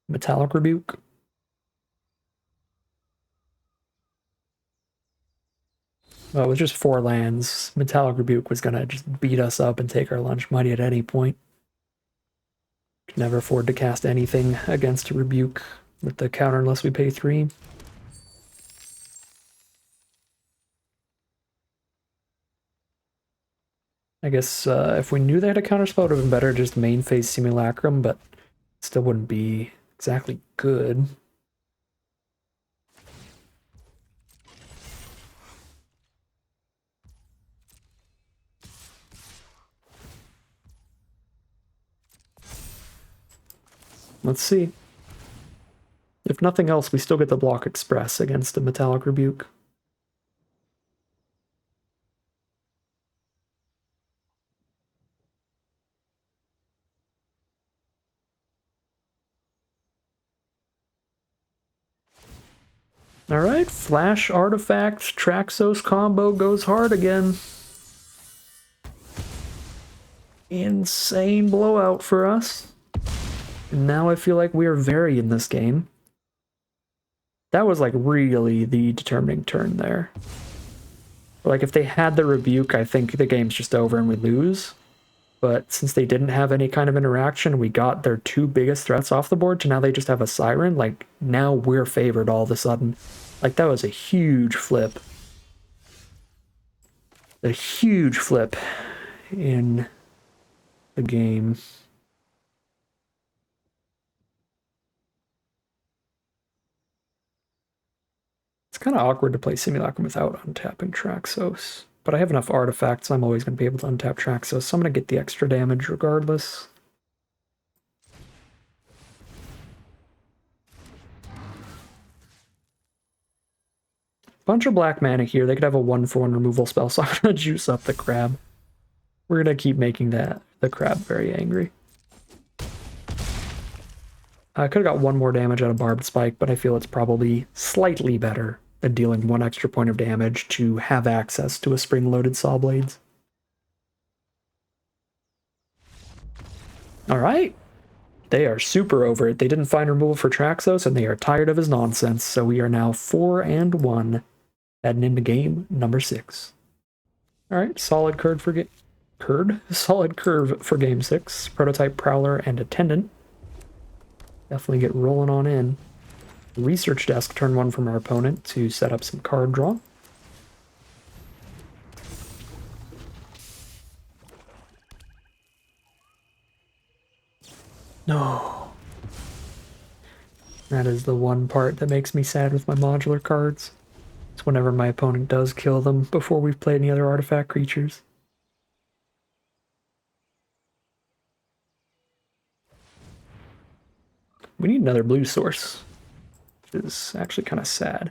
Metallic Rebuke. Well, with just 4 lands, Metallic Rebuke was gonna just beat us up and take our lunch money at any point. Could never afford to cast anything against a Rebuke with the counter unless we pay 3. I guess if we knew they had a counterspell, it would have been better just main phase Simulacrum, but still wouldn't be exactly good. Let's see. If nothing else, we still get the block Express against a Metallic Rebuke. Alright, Flash Artifact Traxos combo goes hard again. Insane blowout for us. And now I feel like we are very in this game. That was like really the determining turn there. Like if they had the Rebuke, I think the game's just over and we lose. But since they didn't have any kind of interaction, we got their 2 biggest threats off the board to now they just have a Siren. Like now we're favored all of a sudden. Like that was a huge flip. A huge flip in the game. It's kind of awkward to play Simulacrum without untapping Traxos. But I have enough artifacts, I'm always going to be able to untap Traxos, so I'm going to get the extra damage regardless. Bunch of black mana here. They could have a 1/1 removal spell, so I'm going to juice up the crab. We're going to keep making the crab very angry. I could have got 1 more damage out of Barbed Spike, but I feel it's probably slightly better than dealing 1 extra point of damage to have access to a spring-loaded Saw Blades. Alright. They are super over it. They didn't find removal for Traxos, and they are tired of his nonsense, so we are now 4-1, heading into game number 6. Alright, solid curve for solid curve for game 6. Prototype, Prowler, and Attendant. Definitely get rolling on in. Research Desk, turn 1 from our opponent to set up some card draw. No. That is the one part that makes me sad with my modular cards. It's whenever my opponent does kill them before we've played any other artifact creatures. We need another blue source, which is actually kind of sad.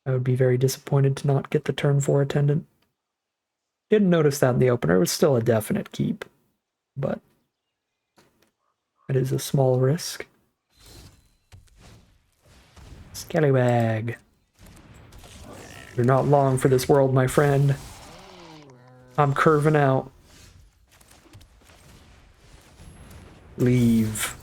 I would be very disappointed to not get the turn 4 Attendant. Didn't notice that in the opener. It was still a definite keep, but It is a small risk. Scallywag. You're not long for this world, my friend. I'm curving out. Leave.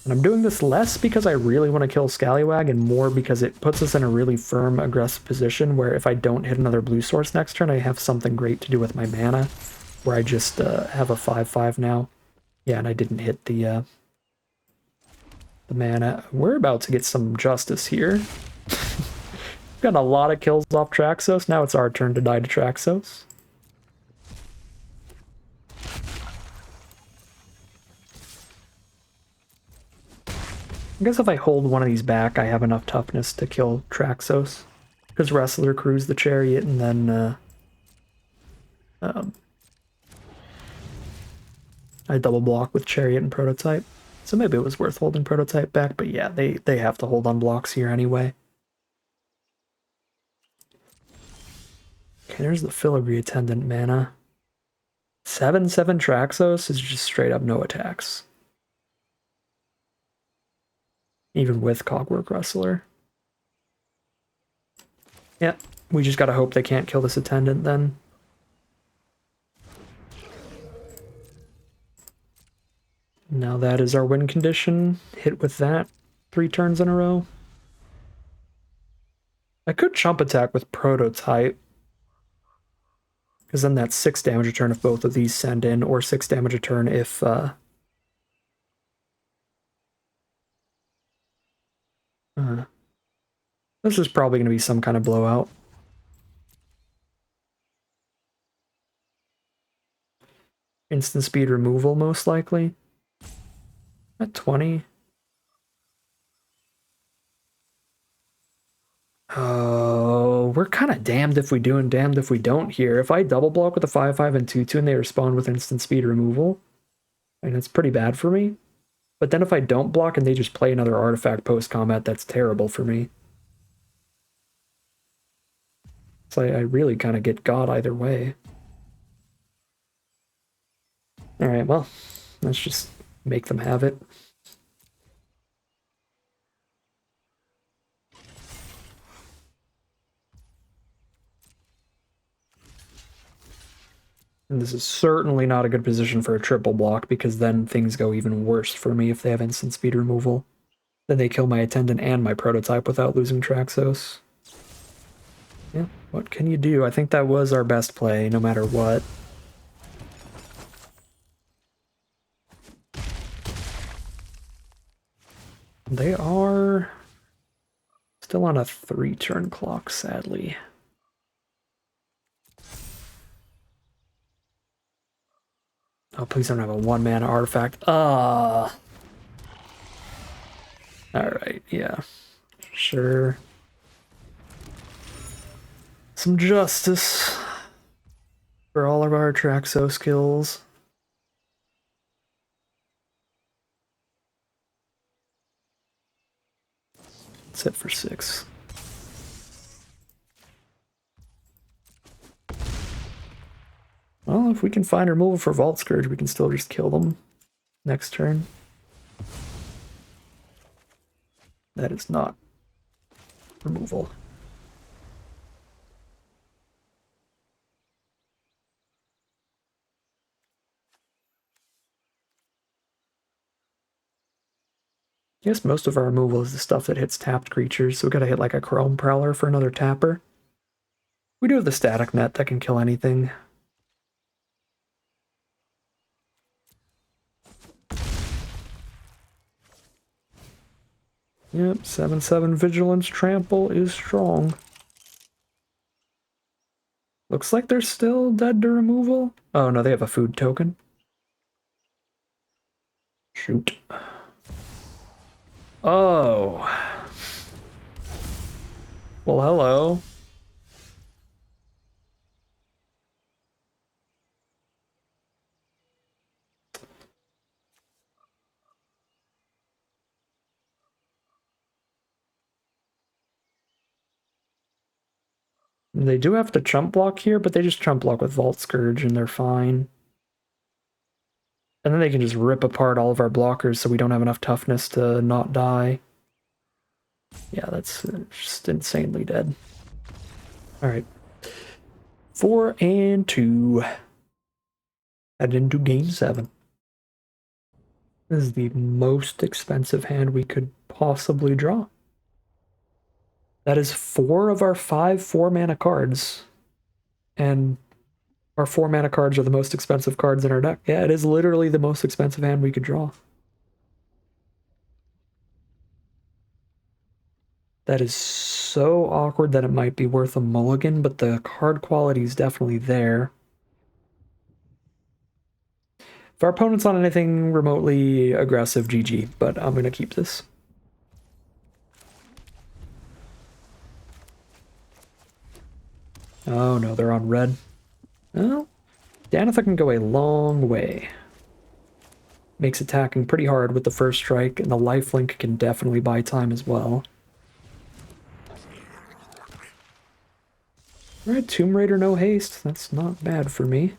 And I'm doing this less because I really want to kill Scallywag and more because it puts us in a really firm, aggressive position where if I don't hit another blue source next turn, I have something great to do with my mana, where I just have a 5/5 now. Yeah, and I didn't hit the mana. We're about to get some justice here. Got a lot of kills off Traxos. Now it's our turn to die to Traxos. I guess if I hold one of these back, I have enough toughness to kill Traxos. Because Wrestler crews the Chariot and then I double block with Chariot and Prototype. So maybe it was worth holding Prototype back, but yeah, they have to hold on blocks here anyway. Okay, there's the Filigree Attendant mana. 7/7 Traxos is just straight up no attacks. Even with Cogwork Wrestler. Yeah, we just gotta hope they can't kill this Attendant then. Now that is our win condition. Hit with that 3 turns in a row. I could chump attack with Prototype. Because then that's 6 damage a turn if both of these send in, or 6 damage a turn if this is probably going to be some kind of blowout. Instant speed removal, most likely. At 20. Oh, we're kind of damned if we do and damned if we don't here. If I double block with a 5/5 and 2/2 and they respond with instant speed removal, I mean, it's pretty bad for me. But then if I don't block and they just play another artifact post-combat, that's terrible for me. So I really kind of get God either way. Alright, well, let's just make them have it. And this is certainly not a good position for a triple block, because then things go even worse for me if they have instant speed removal. Then they kill my Attendant and my Prototype without losing Traxos. Yeah, what can you do? I think that was our best play, no matter what. They are still on a 3-turn clock, sadly. Oh, please don't have a 1-mana artifact. Alright, yeah. Sure. Some justice for all of our Traxos kills. Set for 6. Well, if we can find removal for Vault Scourge, we can still just kill them next turn. That is not removal. I guess most of our removal is the stuff that hits tapped creatures, so we gotta hit like a Chrome Prowler for another tapper. We do have the Static Net that can kill anything. Yep, 7/7 Vigilance Trample is strong. Looks like they're still dead to removal. Oh no, they have a food token. Shoot. Oh. Well, hello. They do have to chump block here, but they just chump block with Vault Scourge and they're fine. And then they can just rip apart all of our blockers so we don't have enough toughness to not die. Yeah, that's just insanely dead. Alright. 4 and 2. Head into game 7. This is the most expensive hand we could possibly draw. That is 4 of our 5 4-mana cards. And our 4-mana cards are the most expensive cards in our deck. Yeah, it is literally the most expensive hand we could draw. That is so awkward that it might be worth a mulligan, but the card quality is definitely there. If our opponent's on anything remotely aggressive, GG, but I'm going to keep this. Oh no, they're on red. Well, Danitha can go a long way. Makes attacking pretty hard with the first strike, and the lifelink can definitely buy time as well. Alright, Tomb Raider no haste. That's not bad for me.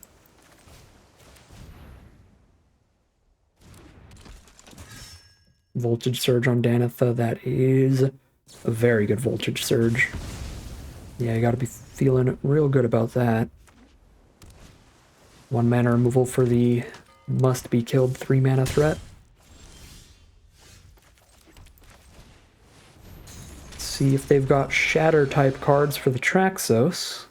Voltage Surge on Danitha, that is a very good Voltage Surge. Yeah, you gotta be feeling real good about that. 1 mana removal for the must-be-killed 3-mana threat. Let's see if they've got Shatter-type cards for the Traxos.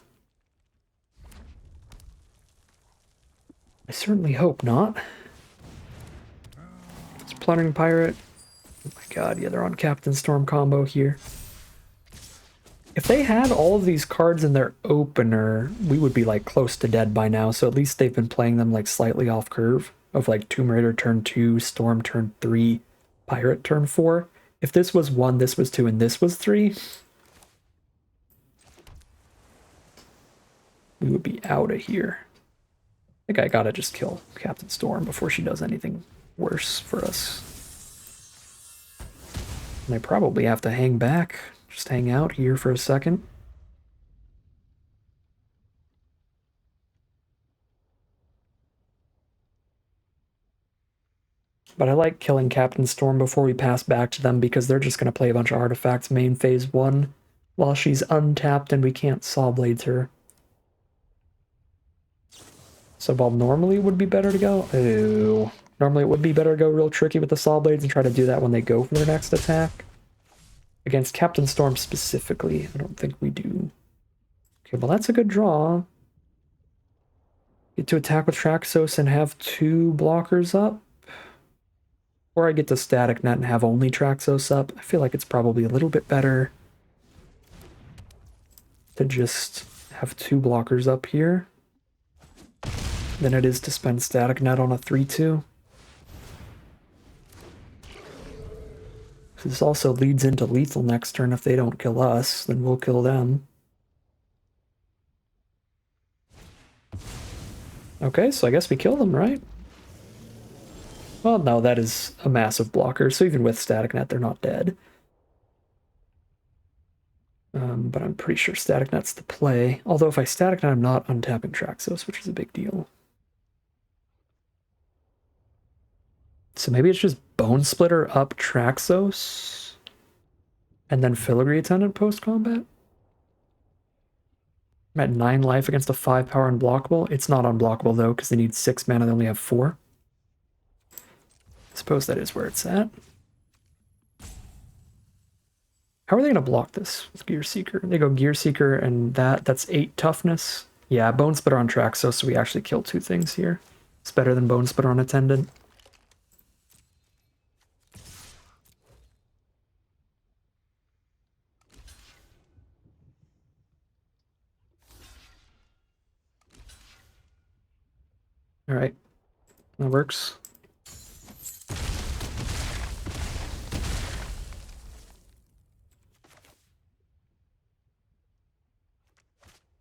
I certainly hope not. It's Plundering Pirate. Oh my god, yeah, they're on Captain Storm combo here. If they had all of these cards in their opener, we would be like close to dead by now, so at least they've been playing them like slightly off curve of like Tomb Raider turn 2, Storm turn 3, Pirate turn 4. If this was 1, this was 2, and this was 3, we would be out of here. I think I gotta just kill Captain Storm before she does anything worse for us. And I probably have to hang back. Just hang out here for a second. But I like killing Captain Storm before we pass back to them because they're just going to play a bunch of artifacts main phase 1 while she's untapped and we can't Saw Blades her. So while normally it would be better to go... Ooh. Normally it would be better to go real tricky with the Saw Blades and try to do that when they go for their next attack. Against Captain Storm specifically, I don't think we do. Okay, well that's a good draw. Get to attack with Traxos and have 2 blockers up. Or I get to Static Net and have only Traxos up. I feel like it's probably a little bit better to just have 2 blockers up here than it is to spend Static Net on a 3-2. This also leads into lethal next turn. If they don't kill us, then we'll kill them. Okay, so I guess we kill them, right? Well, no, that is a massive blocker, so even with Static Net, they're not dead. But I'm pretty sure Static Net's the play. Although if I Static Net, I'm not untapping Traxos, which is a big deal. So maybe it's just Bone Splitter up Traxos, and then Filigree Attendant post-combat? I'm at 9 life against a 5 power unblockable. It's not unblockable though, because they need 6 mana, they only have 4. I suppose that is where it's at. How are they going to block this with Gear Seeker? They go Gear Seeker and that's 8 toughness. Yeah, Bone Splitter on Traxos, so we actually kill 2 things here. It's better than Bone Splitter on Attendant. Alright, that works.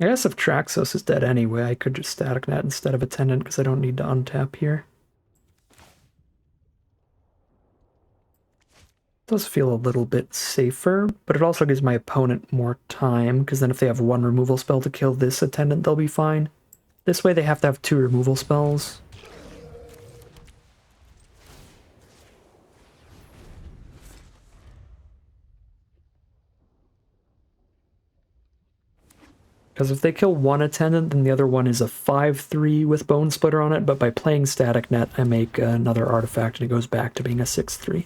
I guess if Traxos is dead anyway, I could just Static Net instead of Attendant because I don't need to untap here. It does feel a little bit safer, but it also gives my opponent more time because then if they have 1 removal spell to kill this Attendant, they'll be fine. This way they have to have 2 removal spells. Because if they kill one attendant, then the other one is a 5/3 with Bone Splitter on it, but by playing Static Net, I make another artifact and it goes back to being a 6/3.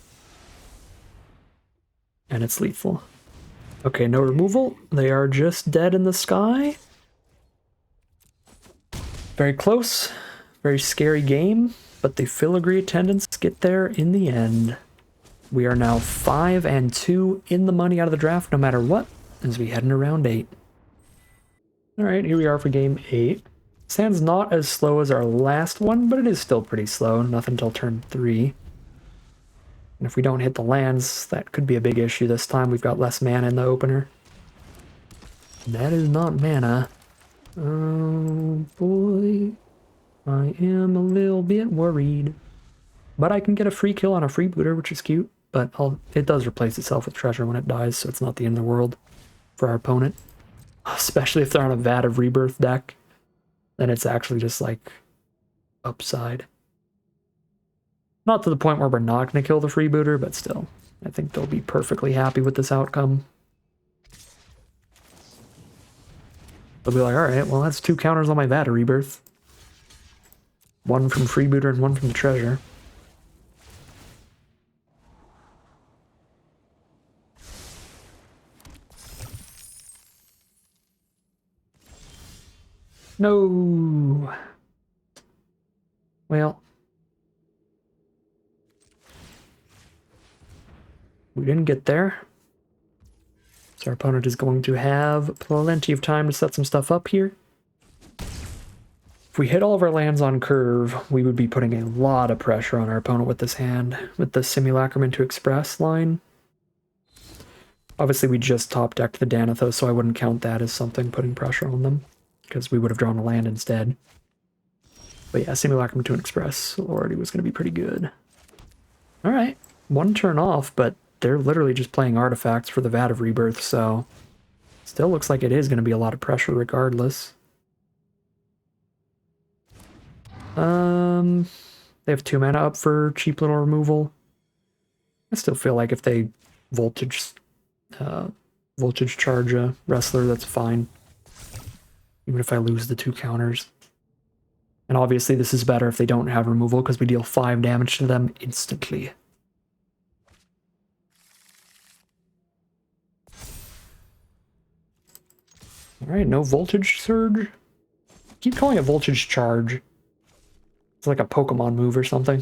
And it's lethal. Okay, no removal. They are just dead in the sky. Very close. Very scary game, but the filigree attendants get there in the end. We are now 5-2 in the money out of the draft, no matter what, as we head into round 8. Alright, here we are for game 8. This hand's not as slow as our last one, but it is still pretty slow. Nothing until turn 3. And if we don't hit the lands, that could be a big issue this time. We've got less mana in the opener. That is not mana. Oh boy. I am a little bit worried. But I can get a free kill on a freebooter, which is cute. But it does replace itself with treasure when it dies, so it's not the end of the world for our opponent. Especially if they're on a Vat of Rebirth deck. Then it's actually just like upside. Not to the point where we're not going to kill the freebooter, but still. I think they'll be perfectly happy with this outcome. They'll be like, alright, well that's 2 counters on my Vat of Rebirth. 1 from freebooter and 1 from the treasure. No. Well. We didn't get there. So our opponent is going to have plenty of time to set some stuff up here. If we hit all of our lands on curve, we would be putting a lot of pressure on our opponent with this hand, with the Simulacrum into Express line. Obviously, we just top-decked the Danathos, so I wouldn't count that as something putting pressure on them, because we would have drawn a land instead. But yeah, Simulacrum into an Express already was going to be pretty good. Alright, 1 turn off, but they're literally just playing artifacts for the Vat of Rebirth, so still looks like it is going to be a lot of pressure regardless. They have 2 mana up for cheap little removal. I still feel like if they voltage charge a wrestler, that's fine. Even if I lose the 2 counters. And obviously this is better if they don't have removal, because we deal 5 damage to them instantly. Alright, no voltage surge. Keep calling it voltage charge. It's like a Pokemon move or something.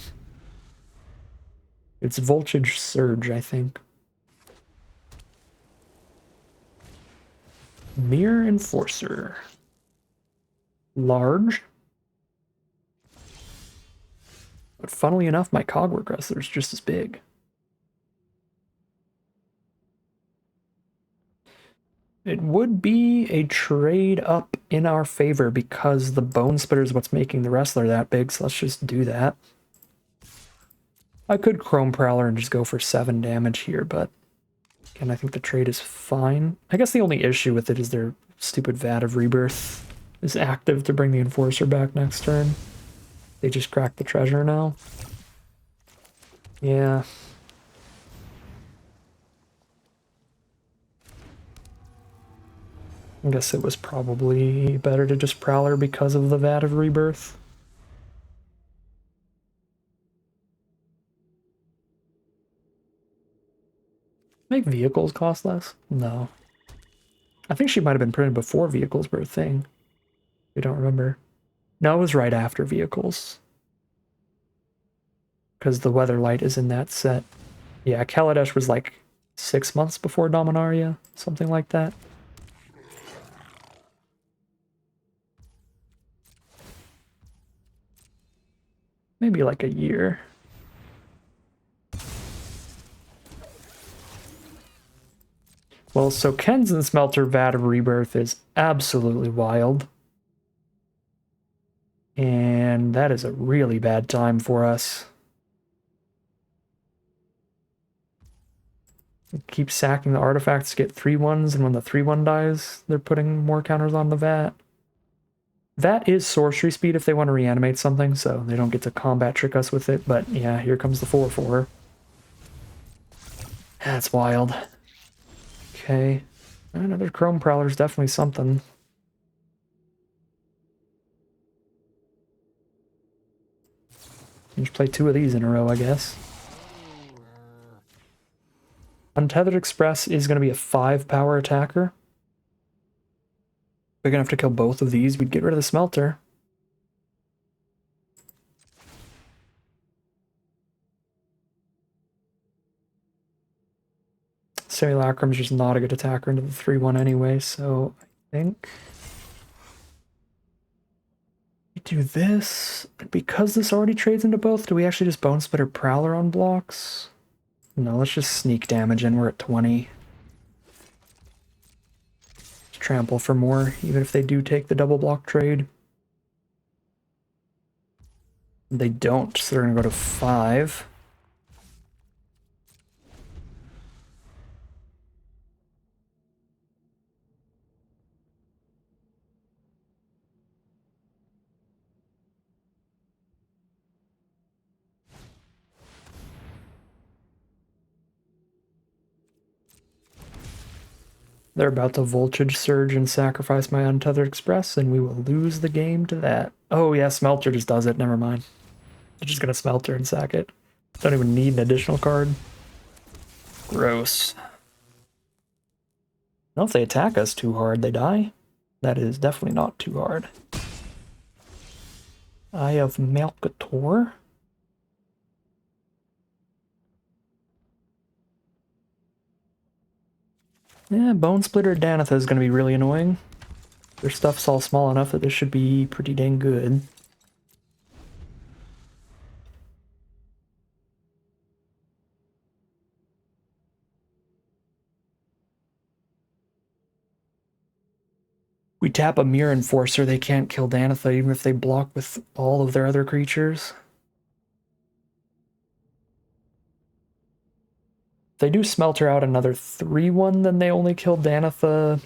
It's voltage surge, I think. Mirror Enforcer. Large. But funnily enough, my Cogwork Wrestler is just as big. It would be a trade up in our favor because the Bone Splitter is what's making the Wrestler that big, so let's just do that. I could Chrome Prowler and just go for 7 damage here, but again, I think the trade is fine. I guess the only issue with it is their stupid Vat of Rebirth is active to bring the Enforcer back next turn. They just cracked the treasure now. Yeah. I guess it was probably better to just Prowler because of the Vat of Rebirth. Make vehicles cost less? No. I think she might have been printed before vehicles were a thing. I don't remember. No, it was right after vehicles. Because the Weatherlight is in that set. Yeah, Kaladesh was like 6 months before Dominaria, something like that. Maybe like a year. Well, so Kenzen Smelter Vat of Rebirth is absolutely wild. And that is a really bad time for us. Keep sacking the artifacts to get 3/1s, and when the 3/1 dies, they're putting more counters on the Vat. Vat is sorcery speed if they want to reanimate something, so they don't get to combat trick us with it, but yeah, here comes the 4/4. That's wild. Okay. Another Chrome Prowler is definitely something. Just play 2 of these in a row, I guess. Untethered Express is going to be a 5 power attacker. We're going to have to kill both of these. We'd get rid of the Smelter. Simulacrum's just not a good attacker into the 3-1 anyway, so I think we do this. Because this already trades into both, do we actually just Bone Splitter Prowler on blocks? No, let's just sneak damage in. We're at 20. Just trample for more, even if they do take the double block trade. They don't, so they're going to go to 5. They're about to Voltage Surge and sacrifice my Untethered Express, and we will lose the game to that. Oh yeah, Smelter just does it, never mind. They're just gonna Smelter and sack it. Don't even need an additional card. Gross. Now if they attack us too hard, they die. That is definitely not too hard. Eye of Malcator. Yeah, Bone Splitter Danitha is going to be really annoying. Their stuff's all small enough that this should be pretty dang good. We tap a Mirror Enforcer, they can't kill Danitha even if they block with all of their other creatures. If they do Smelter out another 3-1, then they only kill Danitha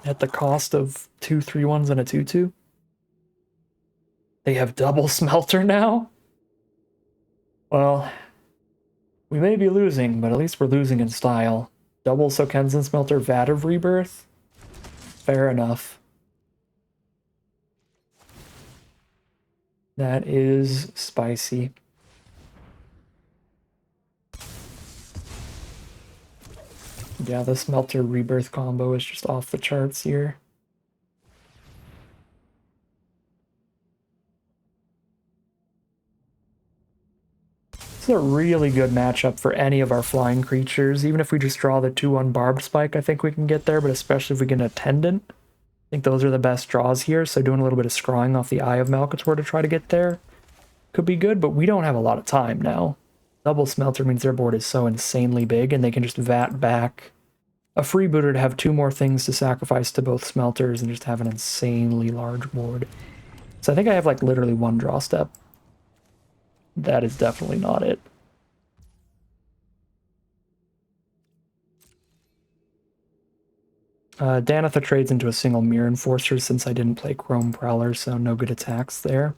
at the cost of 2 3-1s and a 2-2. They have double Smelter now? Well, we may be losing, but at least we're losing in style. Double Sokensen Smelter, Vat of Rebirth? Fair enough. That is spicy. Yeah, the Smelter Rebirth combo is just off the charts here. This is a really good matchup for any of our flying creatures. Even if we just draw the 2-1 Barbed Spike, I think we can get there, but especially if we get an Attendant. I think those are the best draws here, so doing a little bit of scrawling off the Eye of Malcator to try to get there could be good, but we don't have a lot of time now. Double Smelter means their board is so insanely big, and they can just Vat back a freebooter to have 2 more things to sacrifice to both Smelters and just have an insanely large board. So I think I have like literally 1 draw step. That is definitely not it. Danitha trades into a single Mirror Enforcer since I didn't play Chrome Prowler, so no good attacks there.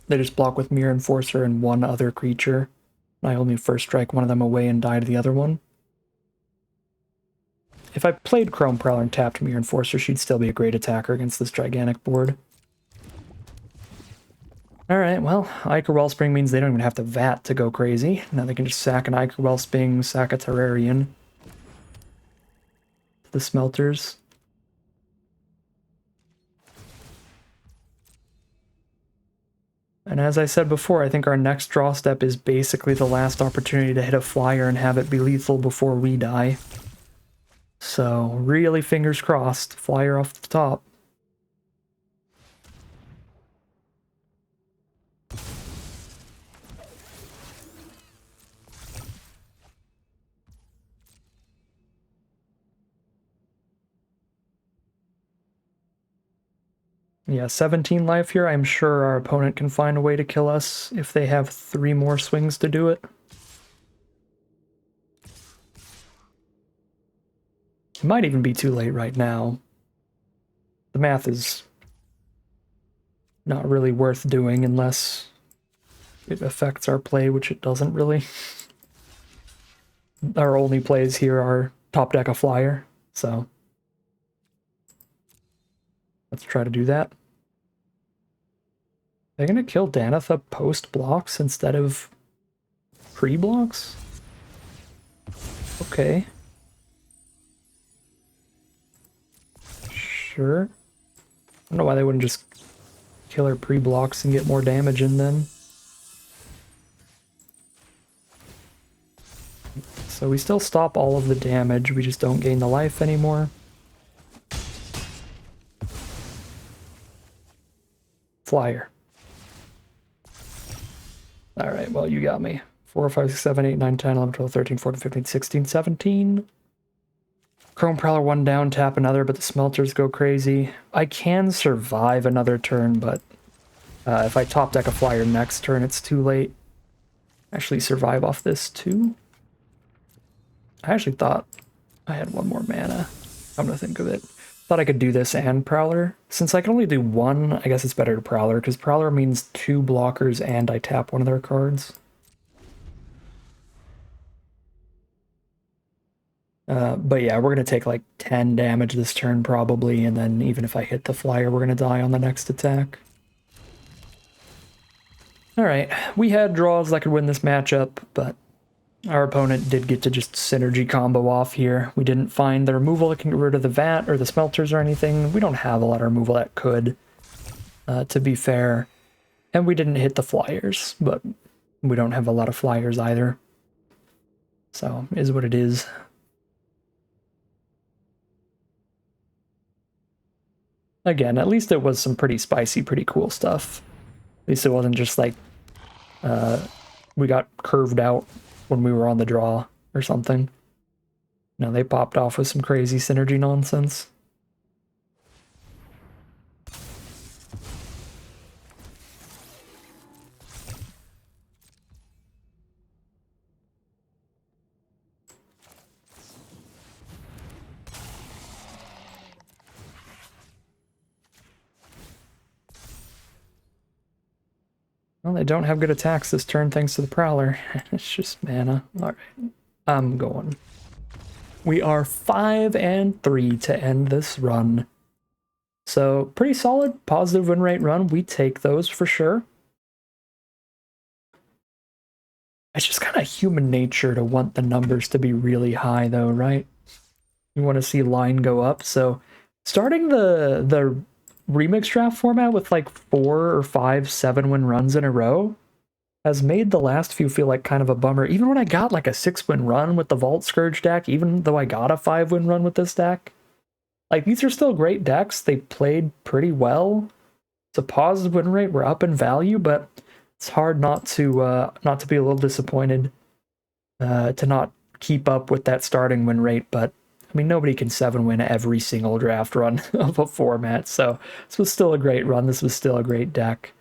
They just block with Mirror Enforcer and 1 other creature. I only first strike one of them away and die to the other one. If I played Chrome Prowler and tapped Mirror Enforcer, she'd still be a great attacker against this gigantic board. Alright, well, Ichor Wellspring means they don't even have to Vat to go crazy. Now they can just sack an Ichor Wellspring, sack a Terrarian. The Smelters. And as I said before, I think our next draw step is basically the last opportunity to hit a flyer and have it be lethal before we die. So, really fingers crossed, flyer off the top. Yeah, 17 life here. I'm sure our opponent can find a way to kill us if they have 3 more swings to do it. It might even be too late right now. The math is not really worth doing unless it affects our play, which it doesn't really. Our only plays here are top deck a flyer, so let's try to do that. They're gonna kill Danitha post blocks instead of pre blocks? Okay. Sure. I don't know why they wouldn't just kill her pre blocks and get more damage in them. So we still stop all of the damage, we just don't gain the life anymore. Flyer. Alright, well, you got me. 4, 5, 6, 7, 8, 9, 10, 11, 12, 13, 14, 15, 16, 17. Chrome Prowler 1 down, tap another, but the smelters go crazy. I can survive another turn, but if I top deck a flyer next turn, it's too late. Actually survive off this too. I actually thought I had one more mana. I'm gonna think of it. Thought I could do this and Prowler. Since I can only do one, I guess it's better to Prowler, because Prowler means 2 blockers and I tap one of their cards. But yeah, we're gonna take like 10 damage this turn probably, and then even if I hit the flyer, we're gonna die on the next attack. Alright, we had draws that could win this matchup, but our opponent did get to just synergy combo off here. We didn't find the removal that can get rid of the vat or the smelters or anything. We don't have a lot of removal that could, to be fair. And we didn't hit the flyers, but we don't have a lot of flyers either. So, is what it is. Again, at least it was some pretty spicy, pretty cool stuff. At least it wasn't just like, we got curved out when we were on the draw or something. No, they popped off with some crazy synergy nonsense. Well, they don't have good attacks this turn thanks to the Prowler. It's just mana. Alright, I'm going. We are 5-3 to end this run. So, pretty solid, positive win rate run. We take those for sure. It's just kind of human nature to want the numbers to be really high though, right? You want to see line go up, so starting the remix draft format with like 4 or 5 7-win runs in a row has made the last few feel like kind of a bummer. Even when I got like a 6-win run with the Vault Scourge deck, even though I got a 5-win run with this deck, like these are still great decks. They played pretty well. It's a positive win rate. We're up in value, but it's hard not to be a little disappointed to not keep up with that starting win rate. But I mean, nobody can 7-win every single draft run of a format, so this was still a great run. This was still a great deck.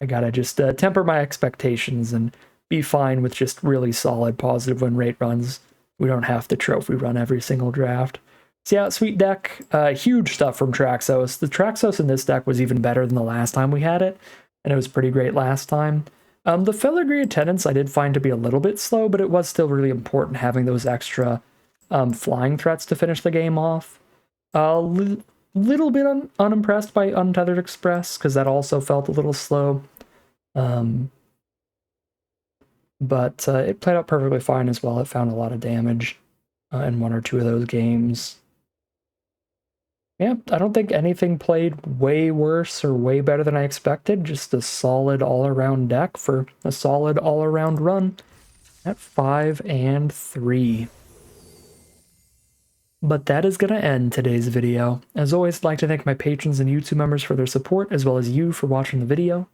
I gotta just temper my expectations and be fine with just really solid positive win rate runs. We don't have to trophy run every single draft. So yeah, sweet deck. Huge stuff from Traxos. The Traxos in this deck was even better than the last time we had it, and it was pretty great last time. The Filigree Attendants I did find to be a little bit slow, but it was still really important having those extra flying threats to finish the game off. Little bit unimpressed by Untethered Express, because that also felt a little slow. But it played out perfectly fine as well. It found a lot of damage in 1 or 2 of those games. Yeah, I don't think anything played way worse or way better than I expected. Just a solid all-around deck for a solid all-around run at 5-3. But that is going to end today's video. As always, I'd like to thank my patrons and YouTube members for their support, as well as you for watching the video.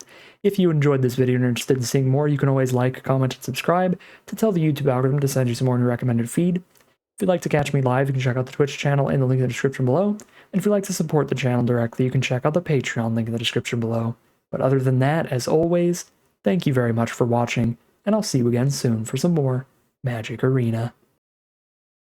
If you enjoyed this video and are interested in seeing more, you can always like, comment, and subscribe to tell the YouTube algorithm to send you some more in your recommended feed. If you'd like to catch me live, you can check out the Twitch channel in the link in the description below. And if you'd like to support the channel directly, you can check out the Patreon link in the description below. But other than that, as always, thank you very much for watching, and I'll see you again soon for some more Magic Arena.